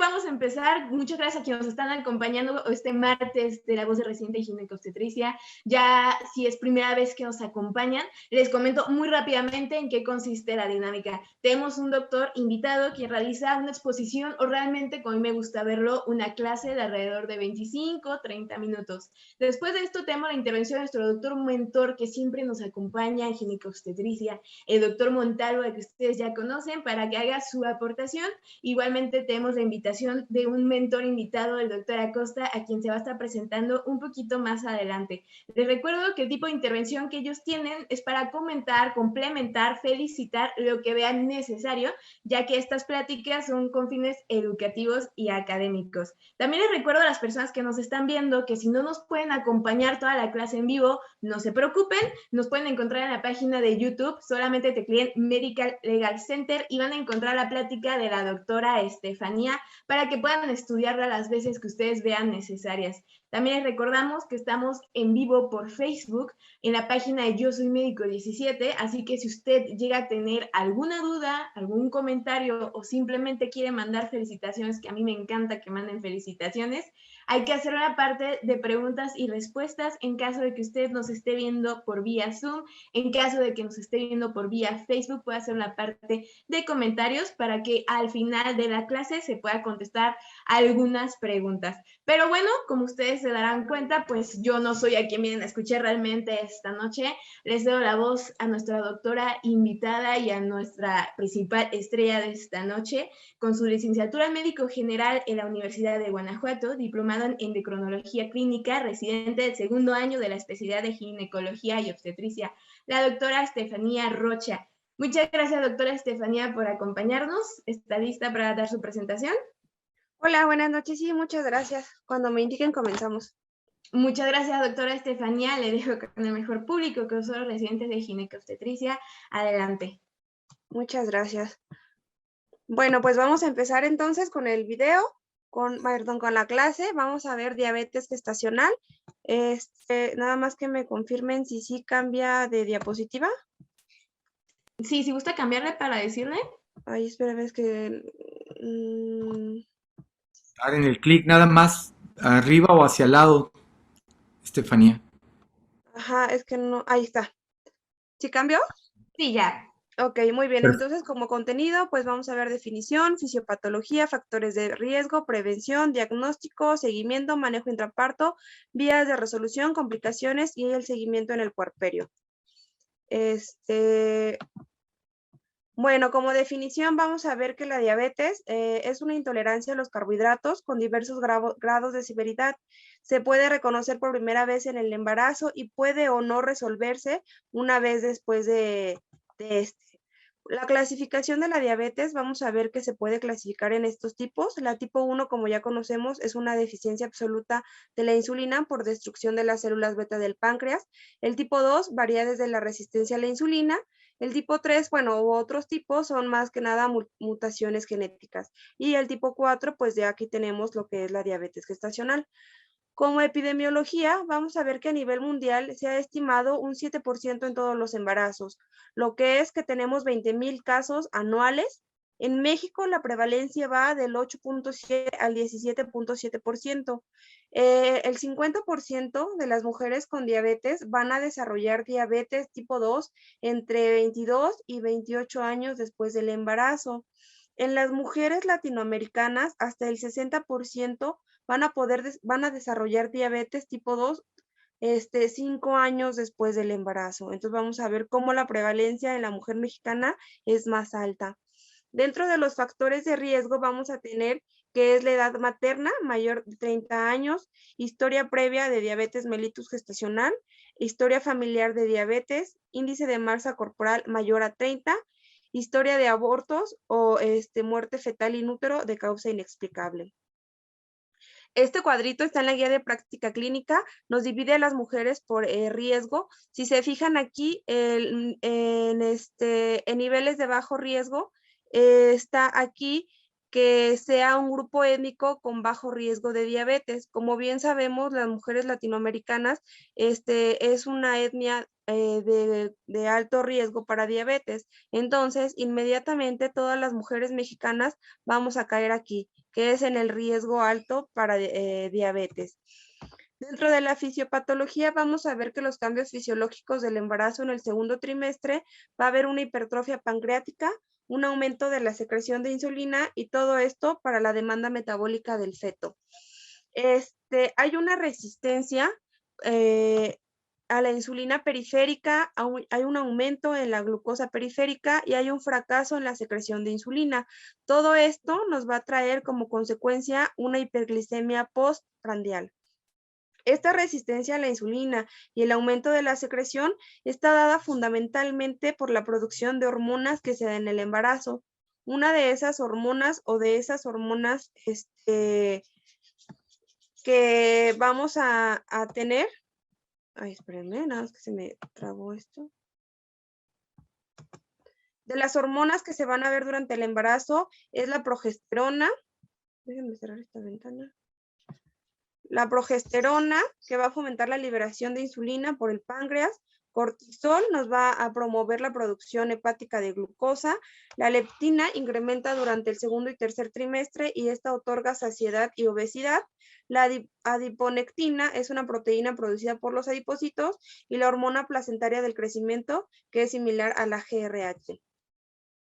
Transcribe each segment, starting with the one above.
vamos a empezar. Muchas gracias a quienes nos están acompañando este martes de La Voz de Residente y Ginecobstetricia. Ya si es primera vez que nos acompañan, les comento muy rápidamente en qué consiste la dinámica. Tenemos un doctor invitado quien realiza una exposición o realmente, como a mí me gusta verlo, una clase de alrededor de 25, 30 minutos. Después de esto tenemos la intervención de nuestro doctor mentor que siempre nos acompaña en ginecobstetricia, el doctor Montalvo, que ustedes ya conocen, para que haga su aportación. Igualmente tenemos la invitación de un mentor invitado, el doctor Acosta, a quien se va a estar presentando un poquito más adelante. Les recuerdo que el tipo de intervención que ellos tienen es para comentar, complementar, felicitar lo que vean necesario, ya que estas pláticas son con fines educativos y académicos. También les recuerdo a las personas que nos están viendo que si no nos pueden acompañar toda la clase en vivo, no se preocupen, nos pueden encontrar en la página de YouTube, solamente tecleen Medical Legal Center y van a encontrar la plática de la doctora Estefanía para que puedan estudiarla las veces que ustedes vean necesarias. También les recordamos que estamos en vivo por Facebook en la página de Yo Soy Médico 17, así que si usted llega a tener alguna duda, algún comentario o simplemente quiere mandar felicitaciones, que a mí me encanta que manden felicitaciones, hay que hacer una parte de preguntas y respuestas en caso de que usted nos esté viendo por vía Zoom, en caso de que nos esté viendo por vía Facebook, puede hacer una parte de comentarios para que al final de la clase se pueda contestar algunas preguntas. Pero bueno, como ustedes se darán cuenta, pues yo no soy a quien vienen a escuchar realmente esta noche. Les doy la voz a nuestra doctora invitada y a nuestra principal estrella de esta noche, con su licenciatura en médico general en la Universidad de Guanajuato, diplomado en endocrinología clínica, residente del segundo año de la especialidad de ginecología y obstetricia, la doctora Estefanía Rocha. Muchas gracias, doctora Estefanía, por acompañarnos. ¿Está lista para dar su presentación? Hola, buenas noches. Sí, muchas gracias. Cuando me indiquen, comenzamos. Muchas gracias, doctora Estefanía. Le dejo con el mejor público, que son los residentes de ginecobstetricia. Adelante. Muchas gracias. Bueno, pues vamos a empezar entonces con el video, con la clase. Vamos a ver diabetes gestacional. Nada más que me confirmen si sí cambia de diapositiva. Sí, si gusta cambiarle para decirle. Ay, espérame, es que... Dar en el clic nada más arriba o hacia el lado, Estefanía. Ajá, es que no... Ahí está. ¿Sí cambió? Sí, ya. Ok, muy bien. Perfecto. Entonces, como contenido, pues vamos a ver definición, fisiopatología, factores de riesgo, prevención, diagnóstico, seguimiento, manejo intraparto, vías de resolución, complicaciones y el seguimiento en el puerperio. Bueno, como definición vamos a ver que la diabetes es una intolerancia a los carbohidratos con diversos grados de severidad. Se puede reconocer por primera vez en el embarazo y puede o no resolverse una vez después de este. La clasificación de la diabetes, vamos a ver que se puede clasificar en estos tipos. La tipo 1, como ya conocemos, es una deficiencia absoluta de la insulina por destrucción de las células beta del páncreas. El tipo 2 varía desde la resistencia a la insulina. El tipo 3, bueno, u otros tipos son más que nada mutaciones genéticas. Y el tipo 4, pues ya aquí tenemos lo que es la diabetes gestacional. Como epidemiología, vamos a ver que a nivel mundial se ha estimado un 7% en todos los embarazos, lo que es que tenemos 20,000 casos anuales. En México la prevalencia va del 8.7 al 17.7%. El 50% de las mujeres con diabetes van a desarrollar diabetes tipo 2 entre 22 y 28 años después del embarazo. En las mujeres latinoamericanas, hasta el 60% van a desarrollar diabetes tipo 2 5 años después del embarazo. Entonces vamos a ver cómo la prevalencia en la mujer mexicana es más alta. Dentro de los factores de riesgo vamos a tener que es la edad materna, mayor de 30 años, historia previa de diabetes mellitus gestacional, historia familiar de diabetes, índice de masa corporal mayor a 30, historia de abortos o muerte fetal in útero de causa inexplicable. Este cuadrito está en la guía de práctica clínica, nos divide a las mujeres por riesgo. Si se fijan aquí, en niveles de bajo riesgo, está aquí que sea un grupo étnico con bajo riesgo de diabetes. Como bien sabemos, las mujeres latinoamericanas es una etnia de alto riesgo para diabetes. Entonces, inmediatamente todas las mujeres mexicanas vamos a caer aquí, que es en el riesgo alto para diabetes. Dentro de la fisiopatología vamos a ver que los cambios fisiológicos del embarazo en el segundo trimestre va a haber una hipertrofia pancreática, un aumento de la secreción de insulina y todo esto para la demanda metabólica del feto. Hay una resistencia a la insulina periférica, hay un aumento en la glucosa periférica y hay un fracaso en la secreción de insulina. Todo esto nos va a traer como consecuencia una hiperglicemia postprandial. Esta resistencia a la insulina y el aumento de la secreción está dada fundamentalmente por la producción de hormonas que se da en el embarazo. Una de esas hormonas que vamos a tener, ay, espérenme, nada más que se me trabó esto. De las hormonas que se van a ver durante el embarazo es la progesterona. Déjenme cerrar esta ventana. La progesterona, que va a fomentar la liberación de insulina por el páncreas. Cortisol nos va a promover la producción hepática de glucosa. La leptina incrementa durante el segundo y tercer trimestre y esta otorga saciedad y obesidad. La adiponectina es una proteína producida por los adipocitos y la hormona placentaria del crecimiento, que es similar a la GRH.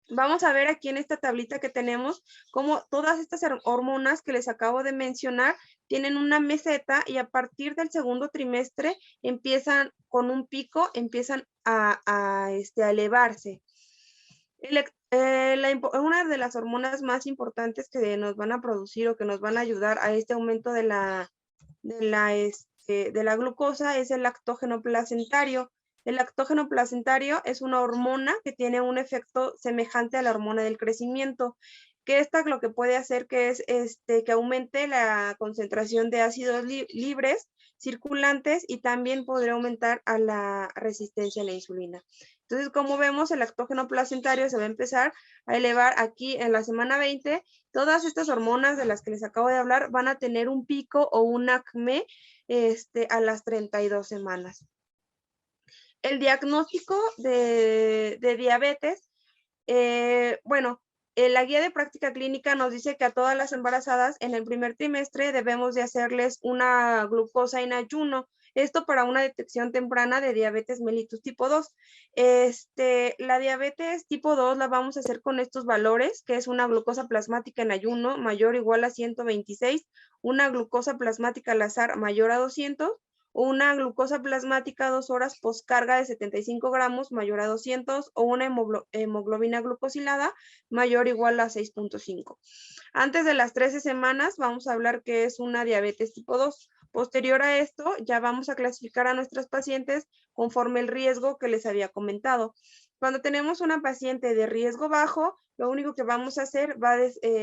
Vamos a ver aquí en esta tablita que tenemos cómo todas estas hormonas que les acabo de mencionar tienen una meseta y a partir del segundo trimestre empiezan con un pico, empiezan a elevarse. Una de las hormonas más importantes que nos van a producir o que nos van a ayudar a este aumento de la glucosa es el lactógeno placentario. El lactógeno placentario es una hormona que tiene un efecto semejante a la hormona del crecimiento, que esta lo que puede hacer que es que aumente la concentración de ácidos libres circulantes y también podría aumentar a la resistencia a la insulina. Entonces, como vemos, el lactógeno placentario se va a empezar a elevar aquí en la semana 20. Todas estas hormonas de las que les acabo de hablar van a tener un pico o un acme a las 32 semanas. El diagnóstico de diabetes, la guía de práctica clínica nos dice que a todas las embarazadas en el primer trimestre debemos de hacerles una glucosa en ayuno. Esto para una detección temprana de diabetes mellitus tipo 2. La diabetes tipo 2 la vamos a hacer con estos valores, que es una glucosa plasmática en ayuno mayor o igual a 126, una glucosa plasmática al azar mayor a 200, o una glucosa plasmática 2 horas postcarga de 75 gramos mayor a 200, o una hemoglobina glucosilada mayor o igual a 6.5. Antes de las 13 semanas vamos a hablar que es una diabetes tipo 2. Posterior a esto, ya vamos a clasificar a nuestras pacientes conforme el riesgo que les había comentado. Cuando tenemos una paciente de riesgo bajo, lo único que vamos a hacer va a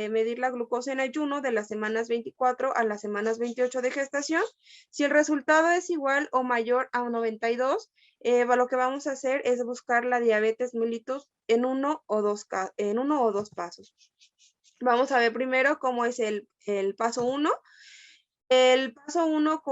medir la glucosa en ayuno de las semanas 24 a las semanas 28 de gestación. Si el resultado es igual o mayor a 92, lo que vamos a hacer es buscar la diabetes mellitus en uno o dos pasos. Vamos a ver primero cómo es el paso 1. El paso 1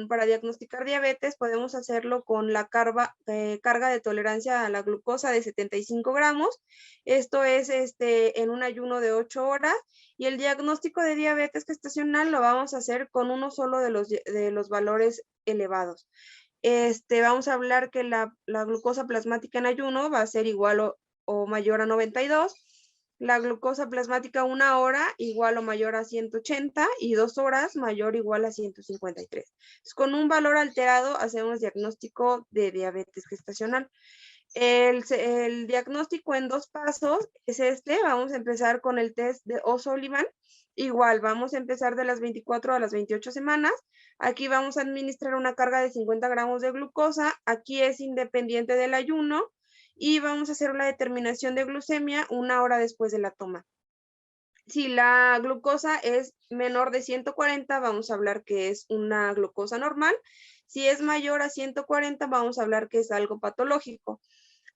para diagnosticar diabetes podemos hacerlo con la carga de tolerancia a la glucosa de 75 gramos. Esto es en un ayuno de 8 horas. Y el diagnóstico de diabetes gestacional lo vamos a hacer con uno solo de los valores elevados. Vamos a hablar que la glucosa plasmática en ayuno va a ser igual o mayor a 92. La glucosa plasmática 1 hora igual o mayor a 180 y 2 horas mayor o igual a 153. Entonces, con un valor alterado hacemos diagnóstico de diabetes gestacional. El diagnóstico en 2 pasos es vamos a empezar con el test de O'Sullivan. Igual, vamos a empezar de las 24 a las 28 semanas. Aquí vamos a administrar una carga de 50 gramos de glucosa. Aquí es independiente del ayuno. Y vamos a hacer una determinación de glucemia 1 hora después de la toma. Si la glucosa es menor de 140, vamos a hablar que es una glucosa normal. Si es mayor a 140, vamos a hablar que es algo patológico.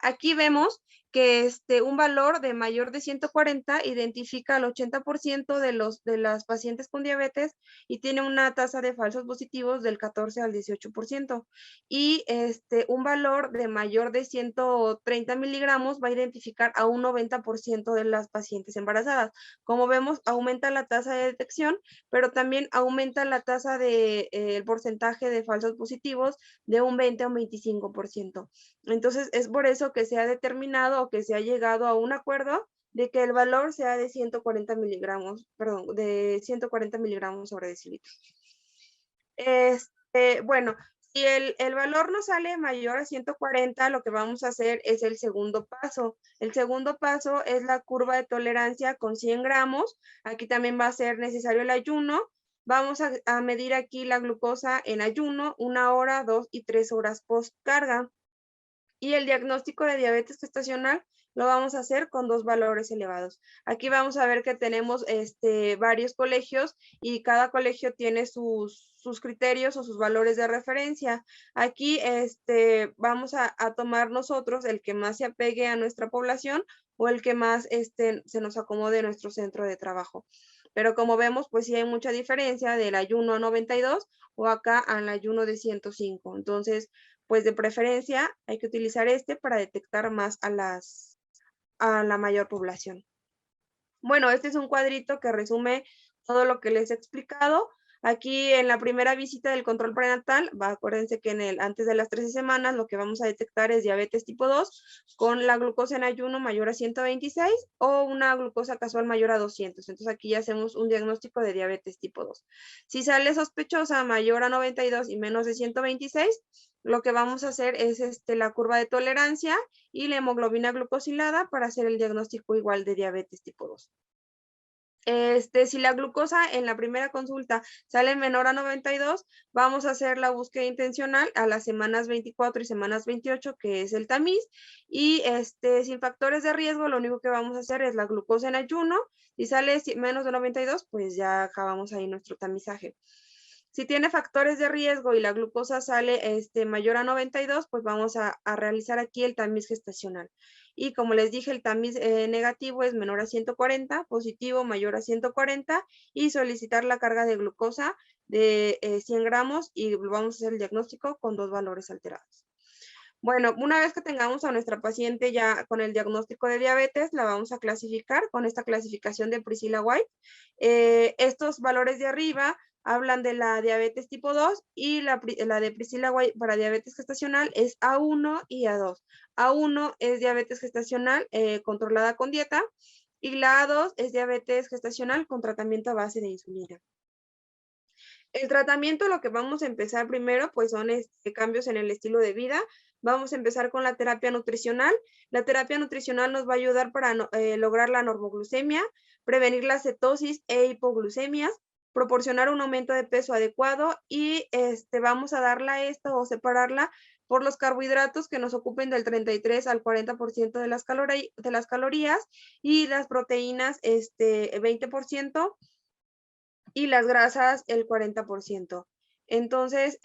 Aquí vemos que un valor de mayor de 140 identifica al 80% de las pacientes con diabetes y tiene una tasa de falsos positivos del 14 al 18%. Y un valor de mayor de 130 miligramos va a identificar a un 90% de las pacientes embarazadas. Como vemos, aumenta la tasa de detección, pero también aumenta la tasa de el porcentaje de falsos positivos de un 20 a un 25%. Entonces, es por eso que se ha determinado o que se ha llegado a un acuerdo de que el valor sea de 140 miligramos, perdón, de 140 miligramos sobre decilitro. Bueno, si el valor no sale mayor a 140, lo que vamos a hacer es el segundo paso. El segundo paso es la curva de tolerancia con 100 gramos. Aquí también va a ser necesario el ayuno. Vamos a medir aquí la glucosa en ayuno, 1 hora, 2 y 3 horas post carga. Y el diagnóstico de diabetes gestacional lo vamos a hacer con 2 valores elevados. Aquí vamos a ver que tenemos varios colegios y cada colegio tiene sus criterios o sus valores de referencia. Aquí vamos a tomar nosotros el que más se apegue a nuestra población o el que más se nos acomode a nuestro centro de trabajo. Pero como vemos, pues sí hay mucha diferencia del ayuno a 92 o acá al ayuno de 105. Entonces, pues de preferencia hay que utilizar para detectar más a la mayor población. Bueno, este es un cuadrito que resume todo lo que les he explicado. Aquí en la primera visita del control prenatal, acuérdense que antes de las 13 semanas lo que vamos a detectar es diabetes tipo 2 con la glucosa en ayuno mayor a 126 o una glucosa casual mayor a 200. Entonces aquí ya hacemos un diagnóstico de diabetes tipo 2. Si sale sospechosa mayor a 92 y menos de 126, lo que vamos a hacer es la curva de tolerancia y la hemoglobina glucosilada para hacer el diagnóstico igual de diabetes tipo 2. Si la glucosa en la primera consulta sale menor a 92, vamos a hacer la búsqueda intencional a las semanas 24 y semanas 28, que es el tamiz, y sin factores de riesgo, lo único que vamos a hacer es la glucosa en ayuno. Si sale menos de 92, pues ya acabamos ahí nuestro tamizaje. Si tiene factores de riesgo y la glucosa sale mayor a 92, pues vamos a realizar aquí el tamiz gestacional. Y como les dije, el tamiz negativo es menor a 140, positivo mayor a 140 y solicitar la carga de glucosa de 100 gramos y vamos a hacer el diagnóstico con 2 valores alterados. Bueno, una vez que tengamos a nuestra paciente ya con el diagnóstico de diabetes, la vamos a clasificar con esta clasificación de Priscilla White. Estos valores de arriba hablan de la diabetes tipo 2 y la de Priscilla White para diabetes gestacional es A1 y A2. A1 es diabetes gestacional controlada con dieta y la A2 es diabetes gestacional con tratamiento a base de insulina. El tratamiento, lo que vamos a empezar primero, pues son cambios en el estilo de vida. Vamos a empezar con la terapia nutricional. La terapia nutricional nos va a ayudar para lograr la normoglucemia, prevenir la cetosis e hipoglucemias, proporcionar un aumento de peso adecuado y vamos a darla o separarla por los carbohidratos que nos ocupen del 33 al 40% de las calorías y las proteínas 20% y las grasas el 40%. Entonces,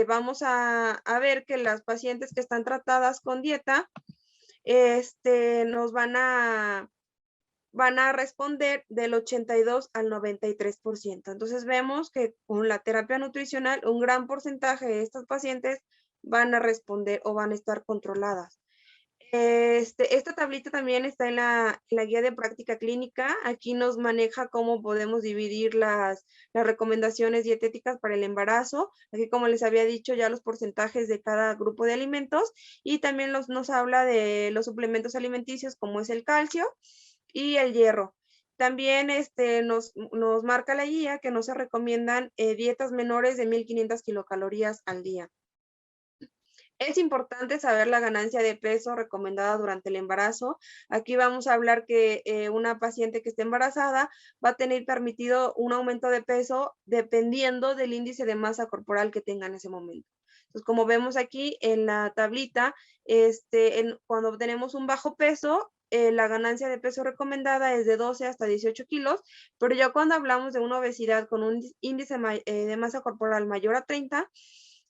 vamos a ver que las pacientes que están tratadas con dieta, nos van a responder del 82 al 93%. Entonces, vemos que con la terapia nutricional, un gran porcentaje de estas pacientes van a responder o van a estar controladas. Esta tablita también está en la guía de práctica clínica. Aquí nos maneja cómo podemos dividir las recomendaciones dietéticas para el embarazo. Aquí, como les había dicho, ya los porcentajes de cada grupo de alimentos y también nos habla de los suplementos alimenticios como es el calcio y el hierro. También nos marca la guía que no se recomiendan dietas menores de 1500 kilocalorías al día. Es importante saber la ganancia de peso recomendada durante el embarazo. Aquí vamos a hablar que una paciente que esté embarazada va a tener permitido un aumento de peso dependiendo del índice de masa corporal que tenga en ese momento. Entonces, como vemos aquí en la tablita, cuando tenemos un bajo peso, la ganancia de peso recomendada es de 12 hasta 18 kilos, pero ya cuando hablamos de una obesidad con un índice de masa corporal mayor a 30,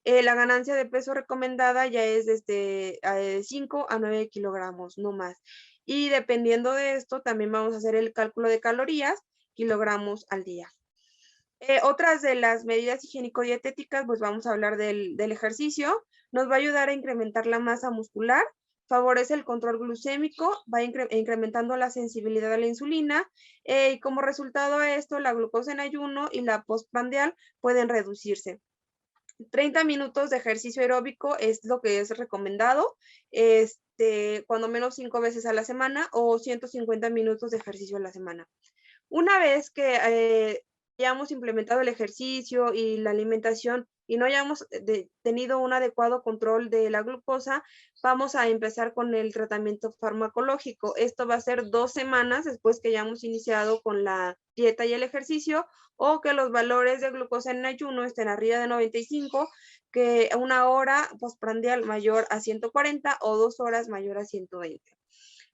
La ganancia de peso recomendada ya es desde 5 a 9 kilogramos, no más. Y dependiendo de esto, también vamos a hacer el cálculo de calorías, kilogramos al día. Otras de las medidas higiénico-dietéticas, pues vamos a hablar del ejercicio. Nos va a ayudar a incrementar la masa muscular, favorece el control glucémico, va incrementando la sensibilidad a la insulina, y como resultado de esto, la glucosa en ayuno y la postprandial pueden reducirse. 30 minutos de ejercicio aeróbico es lo que es recomendado, cuando menos 5 veces a la semana, o 150 minutos de ejercicio a la semana. Una vez que hayamos implementado el ejercicio y la alimentación y no hayamos tenido un adecuado control de la glucosa, vamos a empezar con el tratamiento farmacológico. Esto va a ser 2 semanas después que hayamos iniciado con la dieta y el ejercicio, o que los valores de glucosa en ayuno estén arriba de 95, que 1 hora postprandial mayor a 140 o 2 horas mayor a 120.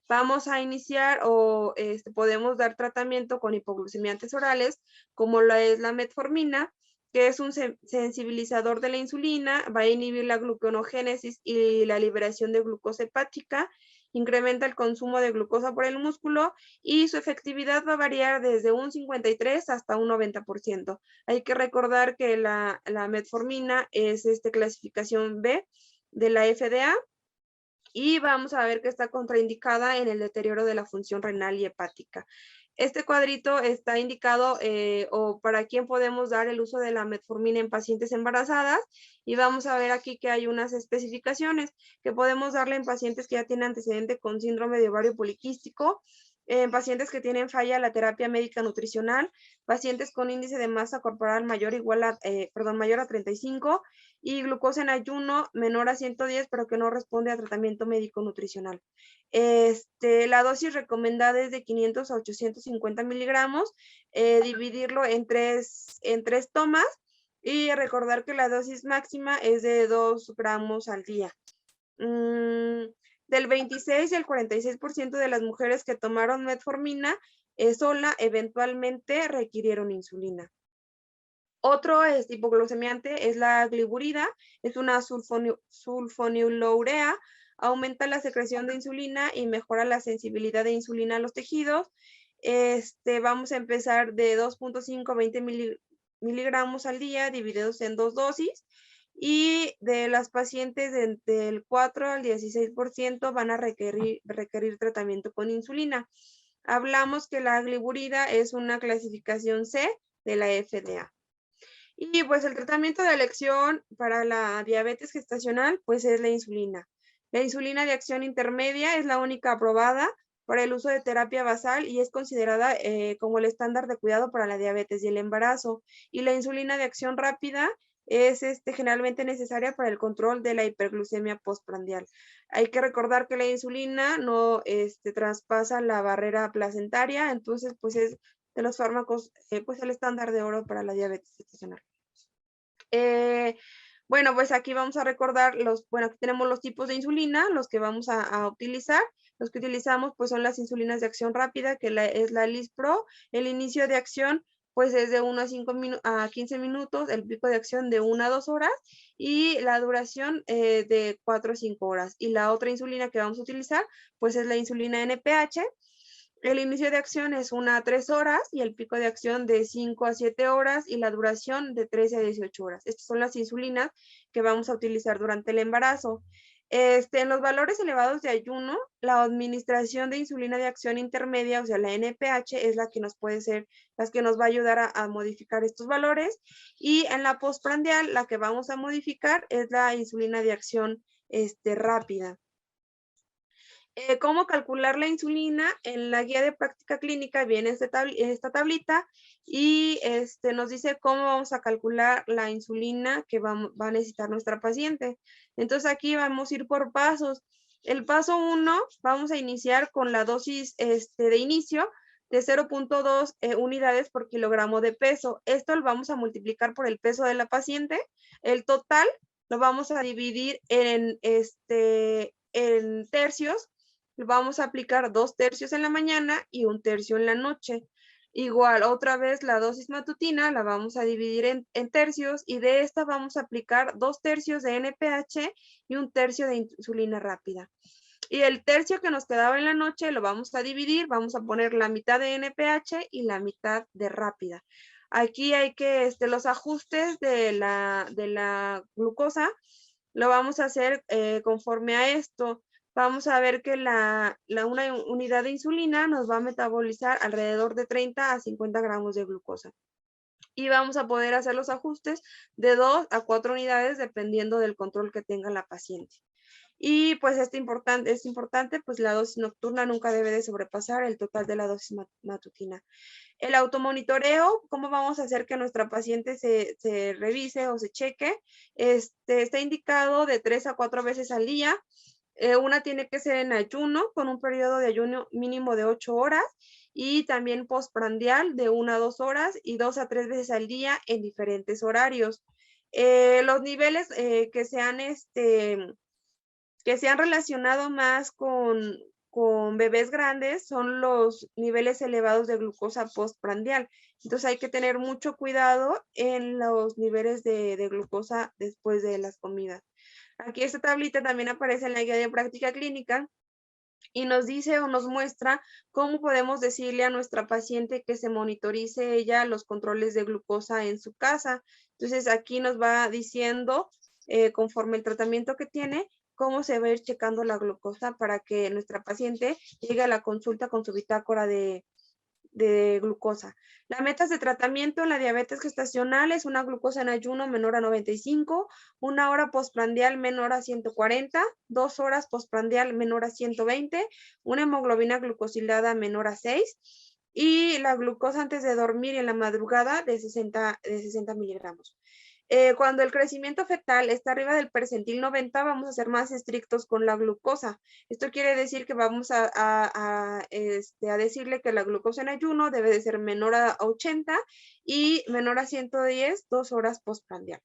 Vamos a iniciar o podemos dar tratamiento con hipoglucemiantes orales, como lo es la metformina, que es un sensibilizador de la insulina, va a inhibir la gluconeogénesis y la liberación de glucosa hepática, incrementa el consumo de glucosa por el músculo y su efectividad va a variar desde un 53 hasta un 90%. Hay que recordar que la metformina es clasificación B de la FDA, y vamos a ver que está contraindicada en el deterioro de la función renal y hepática. Este cuadrito está indicado o para quién podemos dar el uso de la metformina en pacientes embarazadas, y vamos a ver aquí que hay unas especificaciones que podemos darle en pacientes que ya tienen antecedente con síndrome de ovario poliquístico, en pacientes que tienen falla la terapia médica nutricional, pacientes con índice de masa corporal mayor a 35 y glucosa en ayuno menor a 110, pero que no responde a tratamiento médico nutricional. La dosis recomendada es de 500 a 850 miligramos, dividirlo en tres tomas, y recordar que la dosis máxima es de 2 gramos al día. Del 26 y el 46% de las mujeres que tomaron metformina sola eventualmente requirieron insulina. Otro hipoglucemiante es la gliburida, es una sulfonilurea, aumenta la secreción de insulina y mejora la sensibilidad de insulina a los tejidos. Vamos a empezar de 2.5 a 20 miligramos al día, divididos en 2 dosis. Y de las pacientes del 4 al 16% van a requerir tratamiento con insulina. Hablamos que la gliburida es una clasificación C de la FDA. Y pues el tratamiento de elección para la diabetes gestacional pues es la insulina. La insulina de acción intermedia es la única aprobada para el uso de terapia basal y es considerada como el estándar de cuidado para la diabetes y el embarazo. Y la insulina de acción rápida es generalmente necesaria para el control de la hiperglucemia postprandial. Hay que recordar que la insulina no traspasa la barrera placentaria, entonces pues es de los fármacos, pues el estándar de oro para la diabetes gestacional. Bueno, pues aquí vamos a recordar aquí tenemos los tipos de insulina, los que vamos a utilizar. Los que utilizamos pues son las insulinas de acción rápida, que es la Lispro. El inicio de acción pues es de 1 a 15 minutos, el pico de acción de 1 a 2 horas y la duración de 4 a 5 horas. Y la otra insulina que vamos a utilizar pues es la insulina NPH. El inicio de acción es 1 a 3 horas y el pico de acción de 5 a 7 horas y la duración de 13 a 18 horas. Estas son las insulinas que vamos a utilizar durante el embarazo. En los valores elevados de ayuno, la administración de insulina de acción intermedia, o sea, la NPH, es la que nos va a ayudar a modificar estos valores. Y en la postprandial, la que vamos a modificar es la insulina de acción rápida. ¿Cómo calcular la insulina? En la guía de práctica clínica viene esta tablita y nos dice cómo vamos a calcular la insulina que va a necesitar nuestra paciente. Entonces aquí vamos a ir por pasos. El paso 1, vamos a iniciar con la dosis de inicio de 0.2 unidades por kilogramo de peso. Esto lo vamos a multiplicar por el peso de la paciente. El total lo vamos a dividir en tercios. Vamos a aplicar 2 tercios en la mañana y 1 tercio en la noche. Igual, otra vez la dosis matutina la vamos a dividir en tercios y de esta vamos a aplicar 2 tercios de NPH y 1 tercio de insulina rápida. Y el tercio que nos quedaba en la noche lo vamos a dividir, vamos a poner la mitad de NPH y la mitad de rápida. Aquí hay que, los ajustes de la glucosa lo vamos a hacer conforme a esto. Vamos a ver que una unidad de insulina nos va a metabolizar alrededor de 30 a 50 gramos de glucosa. Y vamos a poder hacer los ajustes de 2 a 4 unidades dependiendo del control que tenga la paciente. Y pues es importante, pues la dosis nocturna nunca debe de sobrepasar el total de la dosis matutina. El automonitoreo, ¿cómo vamos a hacer que nuestra paciente se revise o se cheque? Está indicado de 3 a 4 veces al día. Una tiene que ser en ayuno, con un periodo de ayuno mínimo de 8 horas, y también postprandial de 1 a 2 horas y 2 a 3 veces al día en diferentes horarios. Los niveles que se han relacionado más con bebés grandes son los niveles elevados de glucosa postprandial. Entonces hay que tener mucho cuidado en los niveles de glucosa después de las comidas. Aquí esta tablita también aparece en la guía de práctica clínica y nos dice o nos muestra cómo podemos decirle a nuestra paciente que se monitorice ella los controles de glucosa en su casa. Entonces aquí nos va diciendo, conforme el tratamiento que tiene, cómo se va a ir checando la glucosa para que nuestra paciente llegue a la consulta con su bitácora de glucosa. Las metas de tratamiento en la diabetes gestacional es una glucosa en ayuno menor a 95, 1 hora postprandial menor a 140, 2 horas postprandial menor a 120, una hemoglobina glucosilada menor a 6 y la glucosa antes de dormir en la madrugada de 60 miligramos. Cuando el crecimiento fetal está arriba del percentil 90, vamos a ser más estrictos con la glucosa. Esto quiere decir que vamos a decirle que la glucosa en ayuno debe de ser menor a 80 y menor a 110, 2 horas postprandial.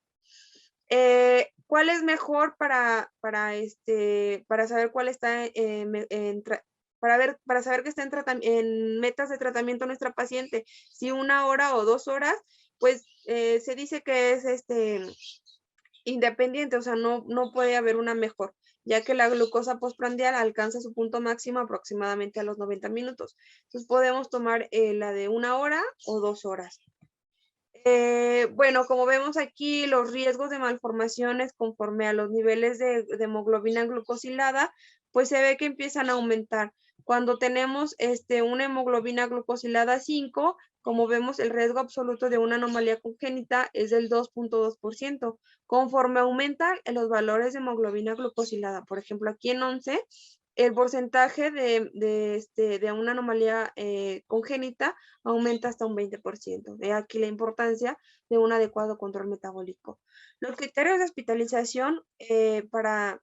¿Cuál es mejor para saber cuál está para saber que está en metas de tratamiento nuestra paciente? Si 1 hora o 2 horas, pues se dice que es independiente, o sea, no puede haber una mejor, ya que la glucosa postprandial alcanza su punto máximo aproximadamente a los 90 minutos. Entonces podemos tomar la de 1 hora o 2 horas. Bueno, como vemos aquí, los riesgos de malformaciones conforme a los niveles de hemoglobina glucosilada, pues se ve que empiezan a aumentar. Cuando tenemos una hemoglobina glucosilada 5, como vemos, el riesgo absoluto de una anomalía congénita es del 2.2%. Conforme aumentan los valores de hemoglobina glucosilada, por ejemplo, aquí en 11, el porcentaje de una anomalía congénita aumenta hasta un 20%. De aquí la importancia de un adecuado control metabólico. Los criterios de hospitalización para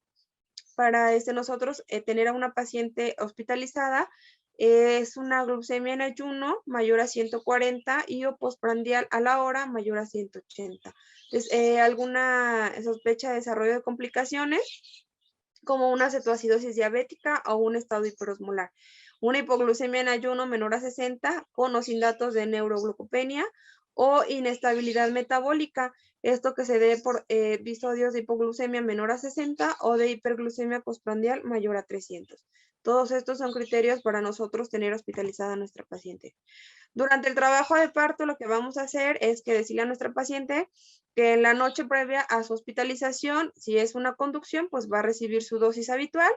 nosotros tener a una paciente hospitalizada es una glucemia en ayuno mayor a 140 y o postprandial a la hora mayor a 180. Entonces, alguna sospecha de desarrollo de complicaciones como una cetoacidosis diabética o un estado hiperosmolar. Una hipoglucemia en ayuno menor a 60 con o sin datos de neuroglucopenia o inestabilidad metabólica. Esto que se dé por episodios de hipoglucemia menor a 60 o de hiperglucemia postprandial mayor a 300. Todos estos son criterios para nosotros tener hospitalizada a nuestra paciente. Durante el trabajo de parto, lo que vamos a hacer es que decirle a nuestra paciente que en la noche previa a su hospitalización, si es una conducción, pues va a recibir su dosis habitual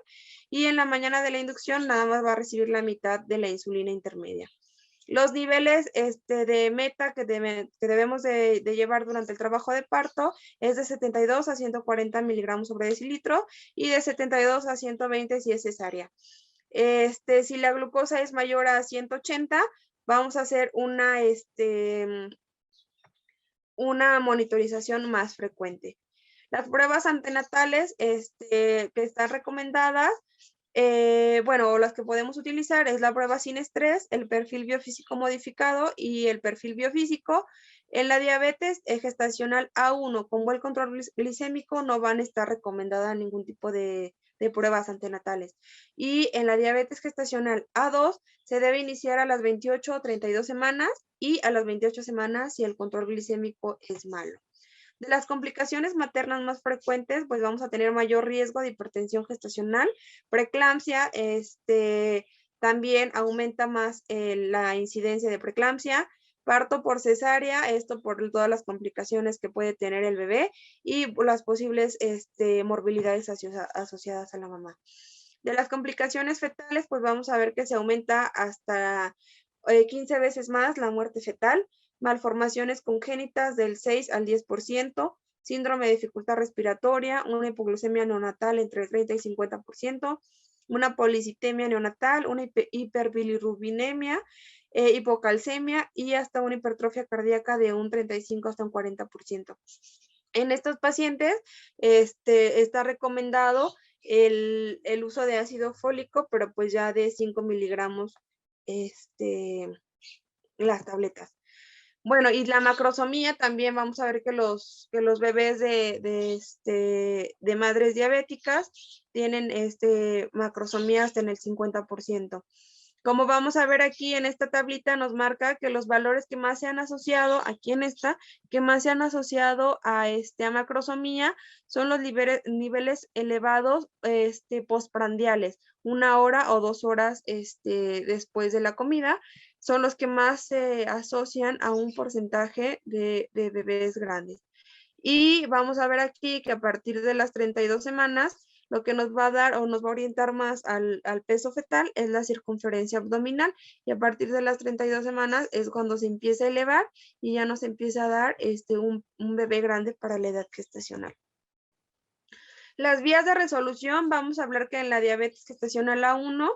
y en la mañana de la inducción nada más va a recibir la mitad de la insulina intermedia. Los niveles de meta que debemos de llevar durante el trabajo de parto es de 72 a 140 miligramos sobre decilitro y de 72 a 120 si es cesárea. Si la glucosa es mayor a 180, vamos a hacer una monitorización más frecuente. Las pruebas antenatales que están recomendadas, bueno, las que podemos utilizar es la prueba sin estrés, el perfil biofísico modificado y el perfil biofísico. En la diabetes gestacional A1 con buen control glicémico no van a estar recomendadas ningún tipo de de pruebas antenatales. Y en la diabetes gestacional A2 se debe iniciar a las 28 o 32 semanas y a las 28 semanas si el control glicémico es malo. De las complicaciones maternas más frecuentes, pues vamos a tener mayor riesgo de hipertensión gestacional, preeclampsia, también aumenta más la incidencia de preeclampsia, parto por cesárea, esto por todas las complicaciones que puede tener el bebé y las posibles morbilidades asociadas a la mamá. De las complicaciones fetales, pues vamos a ver que se aumenta hasta 15 veces más la muerte fetal, malformaciones congénitas del 6 al 10%, síndrome de dificultad respiratoria, una hipoglucemia neonatal entre el 30 y 50%, una policitemia neonatal, una hiperbilirrubinemia, hipocalcemia y hasta una hipertrofia cardíaca de un 35 hasta un 40%. En estos pacientes está recomendado el uso de ácido fólico, pero pues ya de 5 miligramos las tabletas. Bueno, y la macrosomía también vamos a ver que los bebés de madres diabéticas tienen macrosomía hasta en el 50%. Como vamos a ver aquí en esta tablita, nos marca que los valores que más se han asociado, aquí en esta, que más se han asociado a macrosomía son los niveles elevados postprandiales, 1 hora o 2 horas después de la comida, son los que más se asocian a un porcentaje de bebés grandes. Y vamos a ver aquí que a partir de las 32 semanas, lo que nos va a dar o nos va a orientar más al peso fetal es la circunferencia abdominal, y a partir de las 32 semanas es cuando se empieza a elevar y ya nos empieza a dar un bebé grande para la edad gestacional. Las vías de resolución, vamos a hablar que en la diabetes gestacional A1,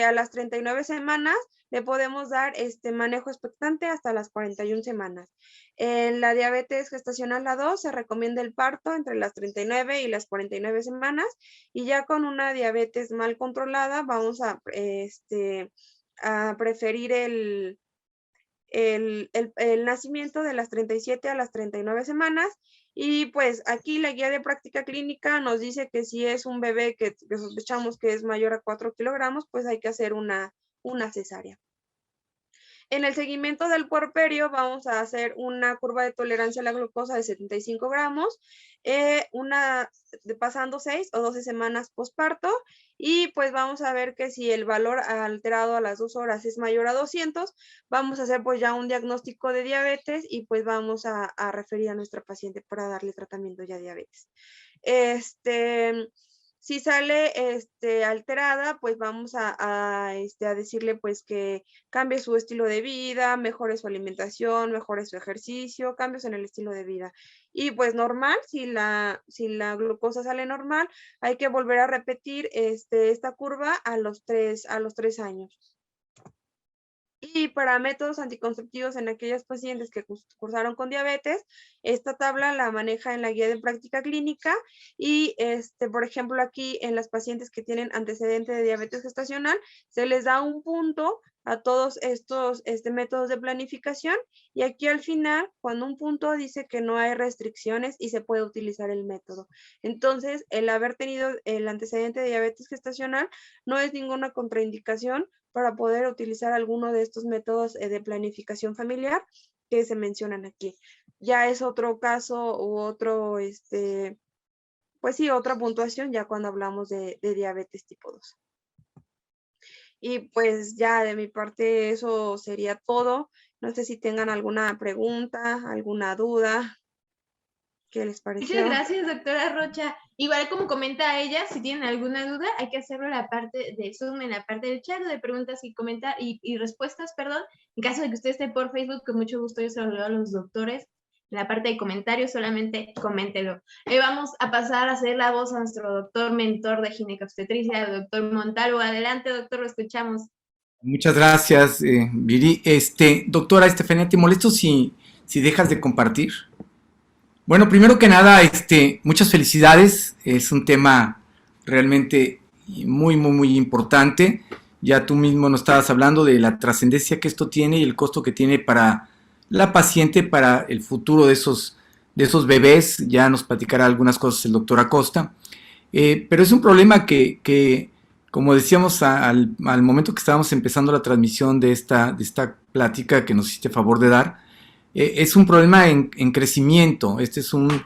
a las 39 semanas le podemos dar manejo expectante hasta las 41 semanas. En la diabetes gestacional A2 se recomienda el parto entre las 39 y las 49 semanas, y ya con una diabetes mal controlada vamos a preferir el nacimiento de las 37 a las 39 semanas. Y pues aquí la guía de práctica clínica nos dice que si es un bebé que sospechamos que es mayor a 4 kilogramos, pues hay que hacer una cesárea. En el seguimiento del puerperio vamos a hacer una curva de tolerancia a la glucosa de 75 gramos, pasando 6 o 12 semanas posparto, y pues vamos a ver que si el valor alterado a las 2 horas es mayor a 200, vamos a hacer pues ya un diagnóstico de diabetes y pues vamos a referir a nuestra paciente para darle tratamiento ya de diabetes. Si sale alterada, pues vamos a decirle pues que cambie su estilo de vida, mejore su alimentación, mejore su ejercicio, cambios en el estilo de vida. Y pues normal, si la glucosa sale normal, hay que volver a repetir esta curva a los 3 años. Y para métodos anticonceptivos en aquellas pacientes que cursaron con diabetes, esta tabla la maneja en la guía de práctica clínica y, por ejemplo, aquí en las pacientes que tienen antecedente de diabetes gestacional, se les da un punto a todos estos métodos de planificación, y aquí al final, cuando un punto dice que no hay restricciones y se puede utilizar el método. Entonces, el haber tenido el antecedente de diabetes gestacional no es ninguna contraindicación para poder utilizar alguno de estos métodos de planificación familiar que se mencionan aquí. Ya es otro caso u otro, pues sí, otra puntuación ya cuando hablamos de diabetes tipo 2. Y pues ya de mi parte eso sería todo. No sé si tengan alguna pregunta, alguna duda. ¿Qué les pareció? Muchas gracias, doctora Rocha. Igual como comenta ella, si tienen alguna duda, hay que hacerlo en la parte de Zoom, en la parte del chat de preguntas y respuestas, perdón. En caso de que usted esté por Facebook, con mucho gusto yo se lo leo a los doctores. En la parte de comentarios, solamente coméntelo. Vamos a pasar a hacer la voz a nuestro doctor mentor de ginecobstetricia, el doctor Montalvo. Adelante, doctor, lo escuchamos. Muchas gracias, Viri. Doctora Estefanía, ¿te molesto si dejas de compartir? Bueno, primero que nada, muchas felicidades. Es un tema realmente muy, muy, muy importante. Ya tú mismo nos estabas hablando de la trascendencia que esto tiene y el costo que tiene para la paciente, para el futuro de esos bebés. Ya nos platicará algunas cosas el doctor Acosta. pero es un problema que como decíamos al momento que estábamos empezando la transmisión de esta plática que nos hiciste favor de dar, es un problema en crecimiento, este es un